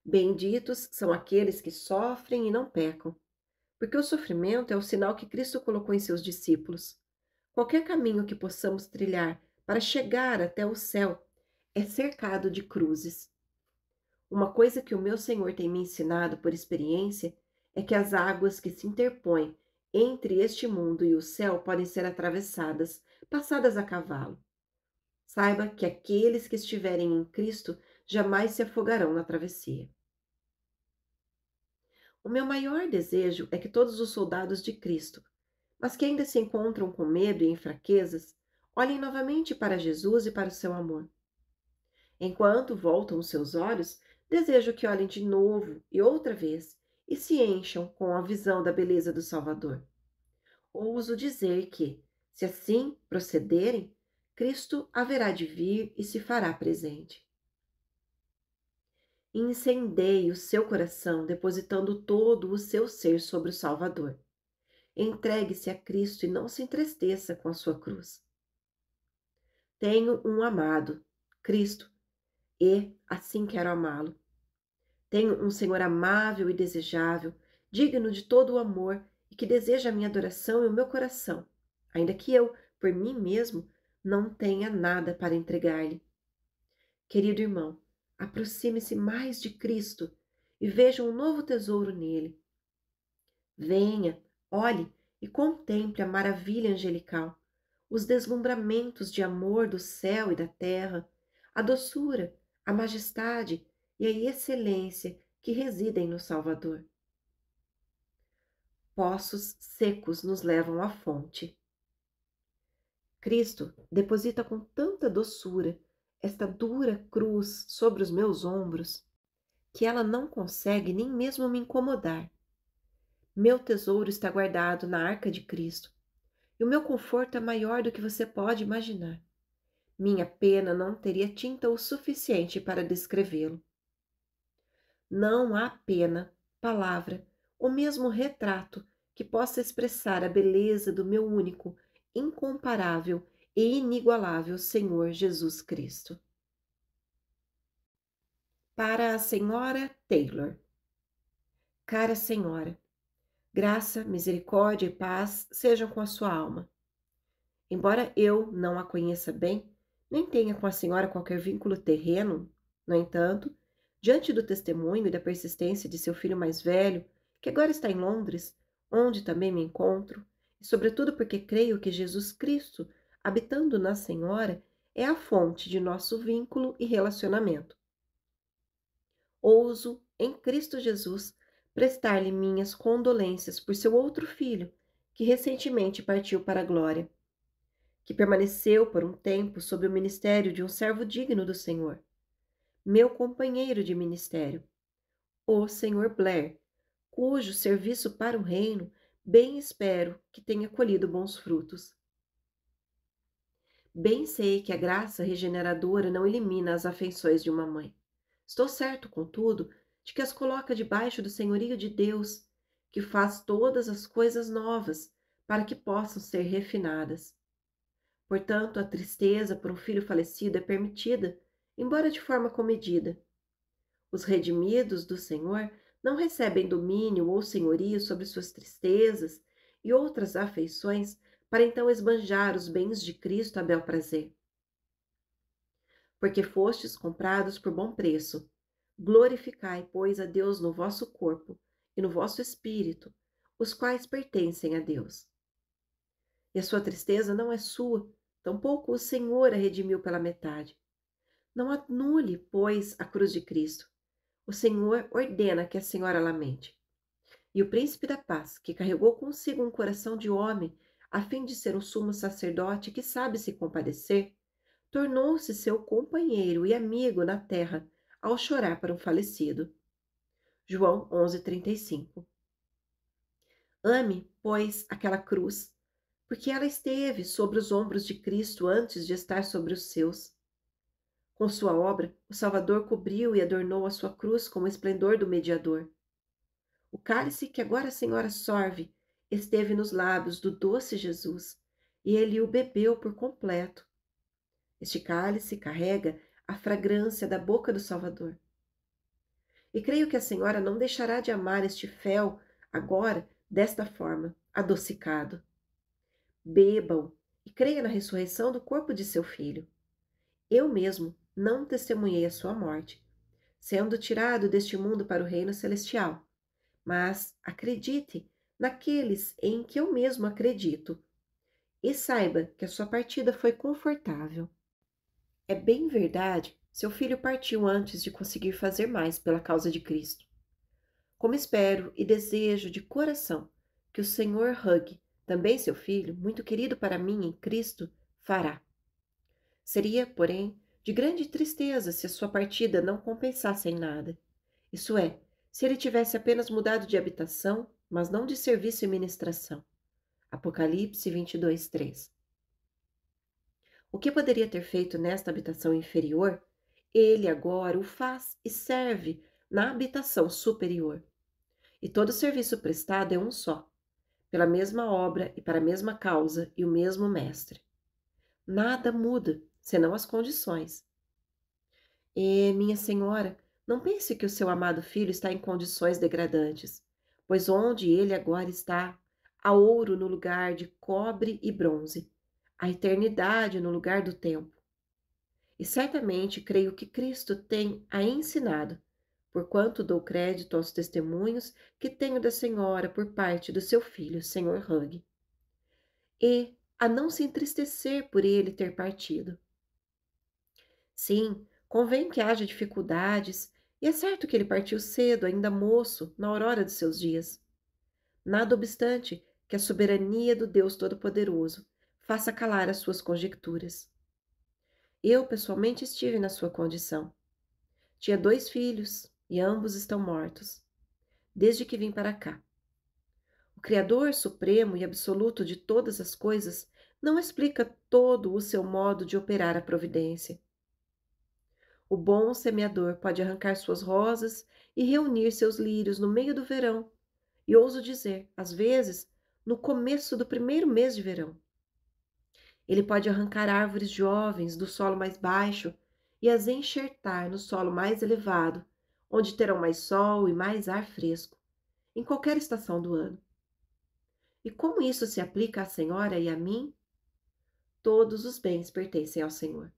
Benditos são aqueles que sofrem e não pecam, porque o sofrimento é o sinal que Cristo colocou em seus discípulos. Qualquer caminho que possamos trilhar para chegar até o céu é cercado de cruzes. Uma coisa que o meu Senhor tem me ensinado por experiência é que as águas que se interpõem entre este mundo e o céu podem ser atravessadas, passadas a cavalo. Saiba que aqueles que estiverem em Cristo jamais se afogarão na travessia. O meu maior desejo é que todos os soldados de Cristo, mas que ainda se encontram com medo e em fraquezas, olhem novamente para Jesus e para o seu amor. Enquanto voltam os seus olhos, desejo que olhem de novo e outra vez e se encham com a visão da beleza do Salvador. Ouso dizer que, se assim procederem, Cristo haverá de vir e se fará presente. Incendeie o seu coração, depositando todo o seu ser sobre o Salvador. Entregue-se a Cristo e não se entristeça com a sua cruz. Tenho um amado, Cristo, e assim quero amá-lo. Tenho um Senhor amável e desejável, digno de todo o amor e que deseja a minha adoração e o meu coração, ainda que eu, por mim mesmo, não tenha nada para entregar-lhe. Querido irmão, aproxime-se mais de Cristo e veja um novo tesouro nele. Venha, olhe e contemple a maravilha angelical, os deslumbramentos de amor do céu e da terra, a doçura, a majestade e a excelência que residem no Salvador. Poços secos nos levam à fonte. Cristo deposita com tanta doçura esta dura cruz sobre os meus ombros que ela não consegue nem mesmo me incomodar. Meu tesouro está guardado na arca de Cristo e o meu conforto é maior do que você pode imaginar. Minha pena não teria tinta o suficiente para descrevê-lo. Não há pena, palavra ou mesmo retrato que possa expressar a beleza do meu único, incomparável e inigualável Senhor Jesus Cristo. Para a Senhora Taylor. Cara Senhora, graça, misericórdia e paz sejam com a sua alma. Embora eu não a conheça bem, nem tenha com a senhora qualquer vínculo terreno, no entanto, diante do testemunho e da persistência de seu filho mais velho, que agora está em Londres, onde também me encontro, e sobretudo porque creio que Jesus Cristo, habitando na senhora, é a fonte de nosso vínculo e relacionamento. Ouso, em Cristo Jesus, prestar-lhe minhas condolências por seu outro filho, que recentemente partiu para a glória, que permaneceu por um tempo sob o ministério de um servo digno do Senhor, meu companheiro de ministério, o Sr. Blair, cujo serviço para o reino bem espero que tenha colhido bons frutos. Bem sei que a graça regeneradora não elimina as afeições de uma mãe. Estou certo, contudo, de que as coloca debaixo do senhorio de Deus, que faz todas as coisas novas, para que possam ser refinadas. Portanto, a tristeza por um filho falecido é permitida, embora de forma comedida. Os redimidos do Senhor não recebem domínio ou senhorio sobre suas tristezas e outras afeições para então esbanjar os bens de Cristo a bel prazer. Porque fostes comprados por bom preço, glorificai, pois, a Deus no vosso corpo e no vosso espírito, os quais pertencem a Deus. E a sua tristeza não é sua, tampouco o Senhor a redimiu pela metade. Não anule, pois, a cruz de Cristo. O Senhor ordena que a senhora lamente. E o príncipe da paz, que carregou consigo um coração de homem, a fim de ser um sumo sacerdote que sabe se compadecer, tornou-se seu companheiro e amigo na terra ao chorar para um falecido. João 11:35. Ame, pois, aquela cruz, porque ela esteve sobre os ombros de Cristo antes de estar sobre os seus. Com sua obra, o Salvador cobriu e adornou a sua cruz com o esplendor do mediador. O cálice que agora a senhora sorve esteve nos lábios do doce Jesus, e ele o bebeu por completo. Este cálice carrega a fragrância da boca do Salvador. E creio que a senhora não deixará de amar este fel agora desta forma, adocicado. Beba-o e creia na ressurreição do corpo de seu filho. Eu mesmo não testemunhei a sua morte, sendo tirado deste mundo para o reino celestial. Mas, acredite, naqueles em que eu mesmo acredito, e saiba que a sua partida foi confortável. É bem verdade, seu filho partiu antes de conseguir fazer mais pela causa de Cristo. Como espero e desejo de coração que o Senhor Hug, também seu filho, muito querido para mim em Cristo, fará. Seria, porém, de grande tristeza se a sua partida não compensasse em nada. Isso é, se ele tivesse apenas mudado de habitação, mas não de serviço e ministração. Apocalipse 22, 3. O que poderia ter feito nesta habitação inferior, ele agora o faz e serve na habitação superior. E todo serviço prestado é um só, pela mesma obra e para a mesma causa e o mesmo mestre. Nada muda, senão as condições. E, minha senhora, não pense que o seu amado filho está em condições degradantes, pois onde ele agora está, há ouro no lugar de cobre e bronze, a eternidade no lugar do tempo. E certamente creio que Cristo tem a ensinado, porquanto dou crédito aos testemunhos que tenho da Senhora por parte do seu filho, Senhor Hug, e a não se entristecer por ele ter partido. Sim, convém que haja dificuldades, e é certo que ele partiu cedo, ainda moço, na aurora de seus dias. Nada obstante que a soberania do Deus Todo-Poderoso faça calar as suas conjecturas. Eu, pessoalmente, estive na sua condição. Tinha 2 filhos, e ambos estão mortos, desde que vim para cá. O Criador supremo e absoluto de todas as coisas não explica todo o seu modo de operar a providência. O bom semeador pode arrancar suas rosas e reunir seus lírios no meio do verão, e ouso dizer, às vezes, no começo do primeiro mês de verão. Ele pode arrancar árvores jovens do solo mais baixo e as enxertar no solo mais elevado, onde terão mais sol e mais ar fresco, em qualquer estação do ano. E como isso se aplica à senhora e a mim? Todos os bens pertencem ao Senhor.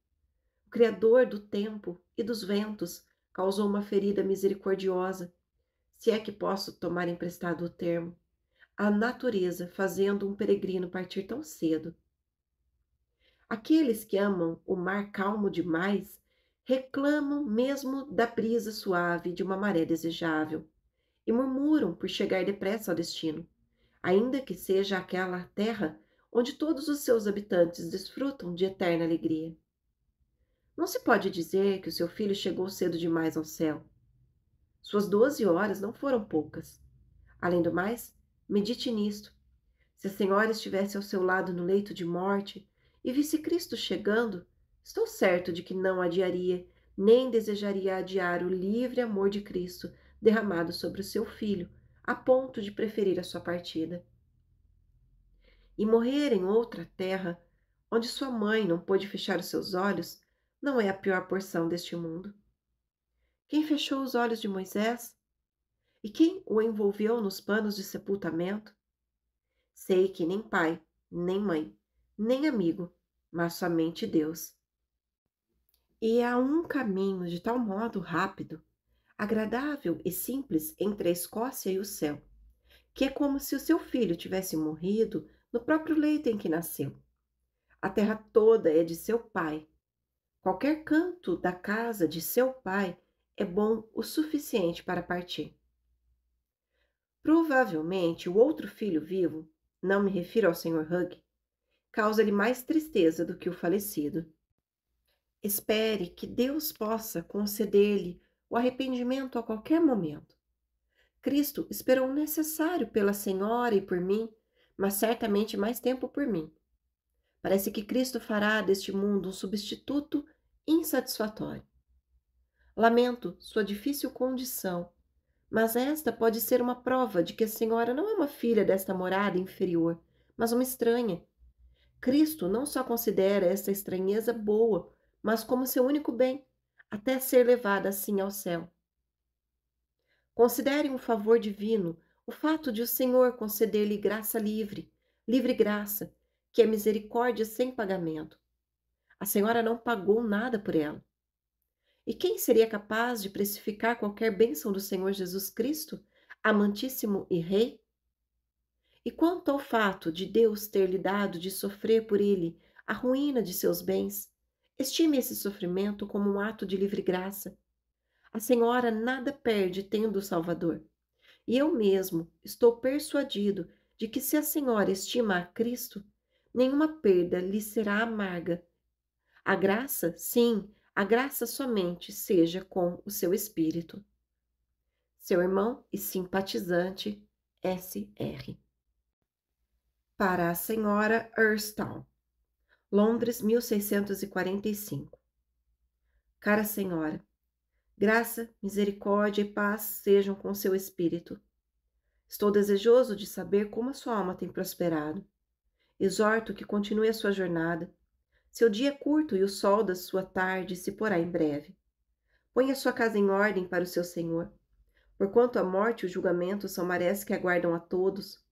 O Criador do tempo e dos ventos causou uma ferida misericordiosa, se é que posso tomar emprestado o termo, à natureza, fazendo um peregrino partir tão cedo. Aqueles que amam o mar calmo demais reclamam mesmo da brisa suave de uma maré desejável e murmuram por chegar depressa ao destino, ainda que seja aquela terra onde todos os seus habitantes desfrutam de eterna alegria. Não se pode dizer que o seu filho chegou cedo demais ao céu. Suas 12 horas não foram poucas. Além do mais, medite nisto. Se a senhora estivesse ao seu lado no leito de morte e visse Cristo chegando, estou certo de que não adiaria, nem desejaria adiar o livre amor de Cristo derramado sobre o seu filho, a ponto de preferir a sua partida. E morrer em outra terra, onde sua mãe não pôde fechar os seus olhos, não é a pior porção deste mundo. Quem fechou os olhos de Moisés? E quem o envolveu nos panos de sepultamento? Sei que nem pai, nem mãe, nem amigo, mas somente Deus. E há um caminho de tal modo rápido, agradável e simples entre a Escócia e o céu, que é como se o seu filho tivesse morrido no próprio leito em que nasceu. A terra toda é de seu pai. Qualquer canto da casa de seu pai é bom o suficiente para partir. Provavelmente o outro filho vivo, não me refiro ao Sr. Hug, causa-lhe mais tristeza do que o falecido. Espere que Deus possa conceder-lhe o arrependimento a qualquer momento. Cristo esperou o necessário pela senhora e por mim, mas certamente mais tempo por mim. Parece que Cristo fará deste mundo um substituto insatisfatório. Lamento sua difícil condição, mas esta pode ser uma prova de que a senhora não é uma filha desta morada inferior, mas uma estranha. Cristo não só considera esta estranheza boa, mas como seu único bem, até ser levada assim ao céu. Considere um favor divino o fato de o Senhor conceder-lhe graça livre, livre graça, que é misericórdia sem pagamento. A senhora não pagou nada por ela. E quem seria capaz de precificar qualquer bênção do Senhor Jesus Cristo, amantíssimo e Rei? E quanto ao fato de Deus ter lhe dado de sofrer por ele a ruína de seus bens, estime esse sofrimento como um ato de livre graça. A senhora nada perde tendo o Salvador. E eu mesmo estou persuadido de que se a senhora estima a Cristo, nenhuma perda lhe será amarga. A graça, sim, a graça somente seja com o seu espírito. Seu irmão e simpatizante, S.R. Para a senhora Erstall, Londres, 1645. Cara senhora, graça, misericórdia e paz sejam com seu espírito. Estou desejoso de saber como a sua alma tem prosperado. Exorto que continue a sua jornada. Seu dia é curto e o sol da sua tarde se porá em breve. Ponha sua casa em ordem para o seu Senhor. Porquanto a morte e o julgamento são marés que aguardam a todos.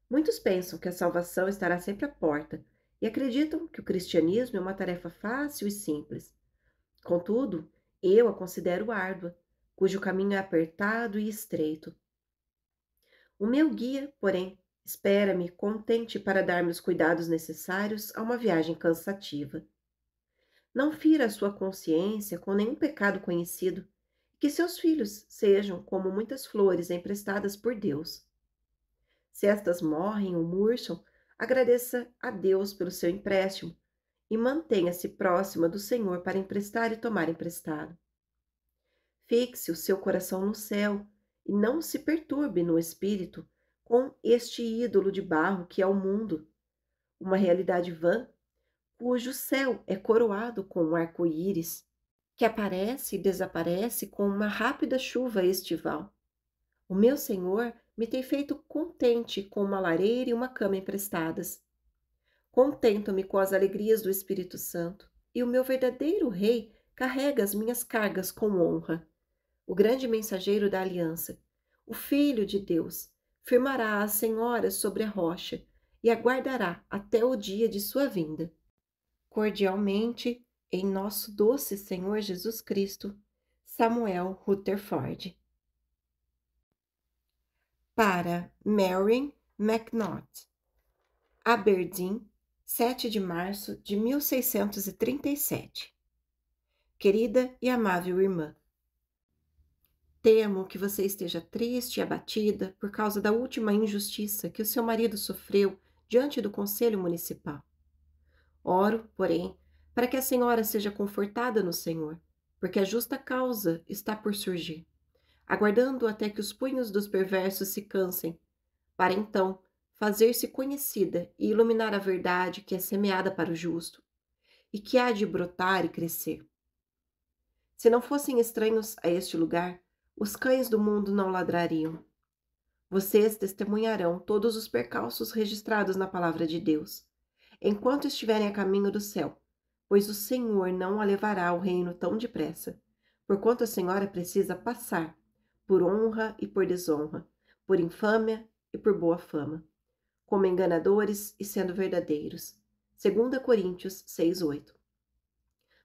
Muitos pensam que a salvação estará sempre à porta e acreditam que o cristianismo é uma tarefa fácil e simples. Contudo, eu a considero árdua, cujo caminho é apertado e estreito. O meu guia, porém, espera-me contente para dar-me os cuidados necessários a uma viagem cansativa. Não fira a sua consciência com nenhum pecado conhecido, e que seus filhos sejam como muitas flores emprestadas por Deus. Se estas morrem ou murcham, agradeça a Deus pelo seu empréstimo e mantenha-se próxima do Senhor para emprestar e tomar emprestado. Fixe o seu coração no céu e não se perturbe no espírito com este ídolo de barro que é o mundo, uma realidade vã, cujo céu é coroado com um arco-íris, que aparece e desaparece com uma rápida chuva estival. O meu Senhor me tem feito contente com uma lareira e uma cama emprestadas. Contento-me com as alegrias do Espírito Santo, e o meu verdadeiro Rei carrega as minhas cargas com honra. O grande mensageiro da aliança, o Filho de Deus, firmará a senhora sobre a rocha e aguardará até o dia de sua vinda. Cordialmente, em nosso doce Senhor Jesus Cristo, Samuel Rutherford. Para Mary McNaught, Aberdeen, 7 de março de 1637. Querida e amável irmã, temo que você esteja triste e abatida por causa da última injustiça que o seu marido sofreu diante do Conselho Municipal. Oro, porém, para que a senhora seja confortada no Senhor, porque a justa causa está por surgir, aguardando até que os punhos dos perversos se cansem, para então fazer-se conhecida e iluminar a verdade que é semeada para o justo, e que há de brotar e crescer. Se não fossem estranhos a este lugar, os cães do mundo não ladrariam. Vocês testemunharão todos os percalços registrados na palavra de Deus, enquanto estiverem a caminho do céu, pois o Senhor não a levará ao reino tão depressa, porquanto a senhora precisa passar por honra e por desonra, por infâmia e por boa fama, como enganadores e sendo verdadeiros. 2 Coríntios 6:8.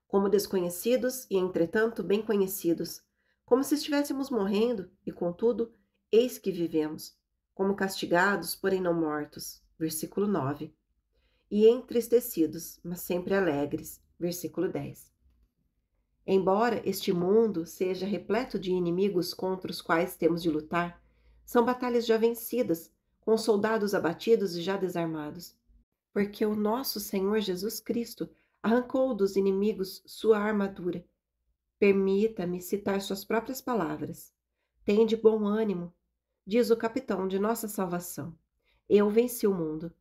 Como desconhecidos e, entretanto, bem conhecidos, como se estivéssemos morrendo e, contudo, eis que vivemos, como castigados, porém não mortos. Versículo 9. E entristecidos, mas sempre alegres. Versículo 10. Embora este mundo seja repleto de inimigos contra os quais temos de lutar, são batalhas já vencidas, com soldados abatidos e já desarmados, porque o nosso Senhor Jesus Cristo arrancou dos inimigos sua armadura. Permita-me citar suas próprias palavras. Tende bom ânimo, diz o capitão de nossa salvação. Eu venci o mundo.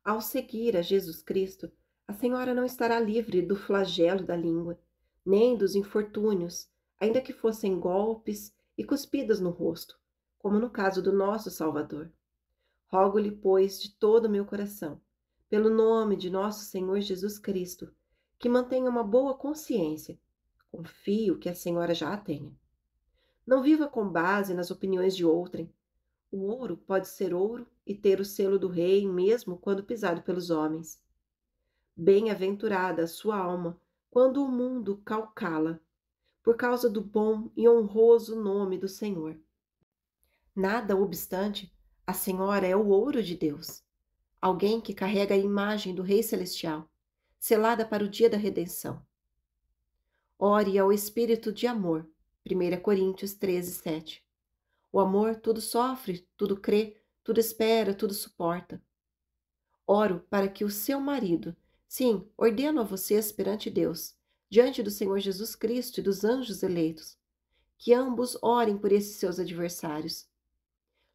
Ao seguir a Jesus Cristo, a senhora não estará livre do flagelo da língua, nem dos infortúnios, ainda que fossem golpes e cuspidas no rosto, como no caso do nosso Salvador. Rogo-lhe, pois, de todo o meu coração, pelo nome de nosso Senhor Jesus Cristo, que mantenha uma boa consciência. Confio que a senhora já a tenha. Não viva com base nas opiniões de outrem. O ouro pode ser ouro e ter o selo do rei mesmo quando pisado pelos homens. Bem-aventurada a sua alma quando o mundo calcá-la, por causa do bom e honroso nome do Senhor. Nada obstante, A senhora é o ouro de Deus, alguém que carrega a imagem do Rei Celestial, selada para o dia da redenção. Ore ao Espírito de amor. 1 Coríntios 13:7. O amor tudo sofre, tudo crê, tudo espera, tudo suporta. Oro para que o seu marido, sim, ordeno a vocês perante Deus, diante do Senhor Jesus Cristo e dos anjos eleitos, que ambos orem por esses seus adversários.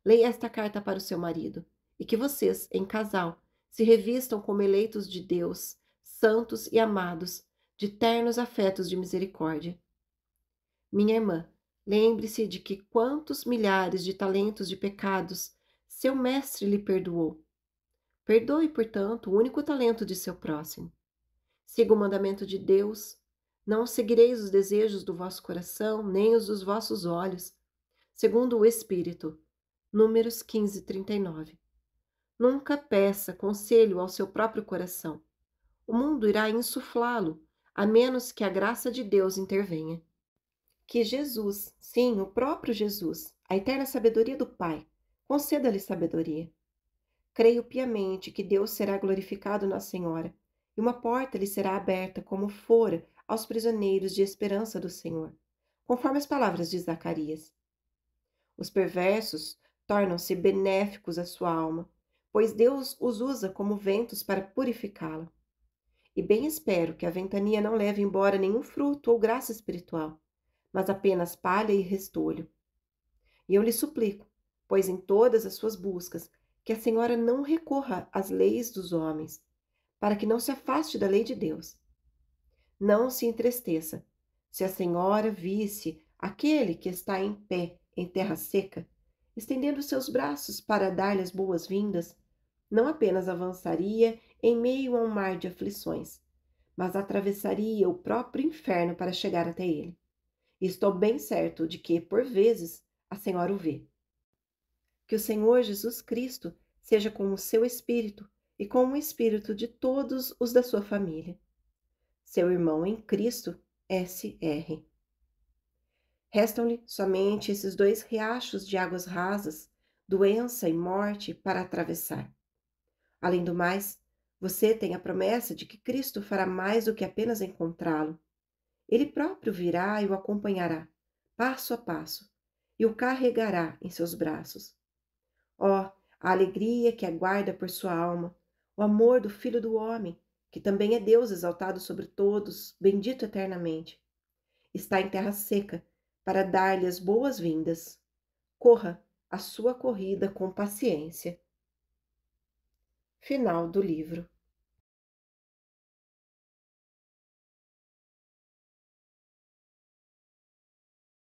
Leia esta carta para o seu marido, e que vocês, em casal, se revistam como eleitos de Deus, santos e amados, de ternos afetos de misericórdia. Minha irmã, lembre-se de que quantos milhares de talentos de pecados seu mestre lhe perdoou. Perdoe, portanto, o único talento de seu próximo. Siga o mandamento de Deus. Não seguireis os desejos do vosso coração, nem os dos vossos olhos, segundo o Espírito. Números 15:39. Nunca peça conselho ao seu próprio coração. O mundo irá insuflá-lo, a menos que a graça de Deus intervenha. Que Jesus, sim, o próprio Jesus, a eterna sabedoria do Pai, conceda-lhe sabedoria. Creio piamente que Deus será glorificado na Senhora, e uma porta lhe será aberta como fora aos prisioneiros de esperança do Senhor, conforme as palavras de Zacarias. Os perversos tornam-se benéficos à sua alma, pois Deus os usa como ventos para purificá-la. E bem espero que a ventania não leve embora nenhum fruto ou graça espiritual, mas apenas palha e restolho. E eu lhe suplico, pois em todas as suas buscas, que a senhora não recorra às leis dos homens, para que não se afaste da lei de Deus. Não se entristeça. Se a senhora visse aquele que está em pé em terra seca, estendendo seus braços para dar-lhe as boas-vindas, não apenas avançaria em meio a um mar de aflições, mas atravessaria o próprio inferno para chegar até ele. E estou bem certo de que, por vezes, a senhora o vê. Que o Senhor Jesus Cristo seja com o seu espírito e com o espírito de todos os da sua família. Seu irmão em Cristo, S.R. Restam-lhe somente esses 2 riachos de águas rasas, doença e morte, para atravessar. Além do mais, você tem a promessa de que Cristo fará mais do que apenas encontrá-lo. Ele próprio virá e o acompanhará, passo a passo, e o carregará em seus braços. Ó, a alegria que aguarda por sua alma, o amor do Filho do Homem, que também é Deus exaltado sobre todos, bendito eternamente. Está em terra seca para dar-lhe as boas-vindas. Corra a sua corrida com paciência. Final do livro.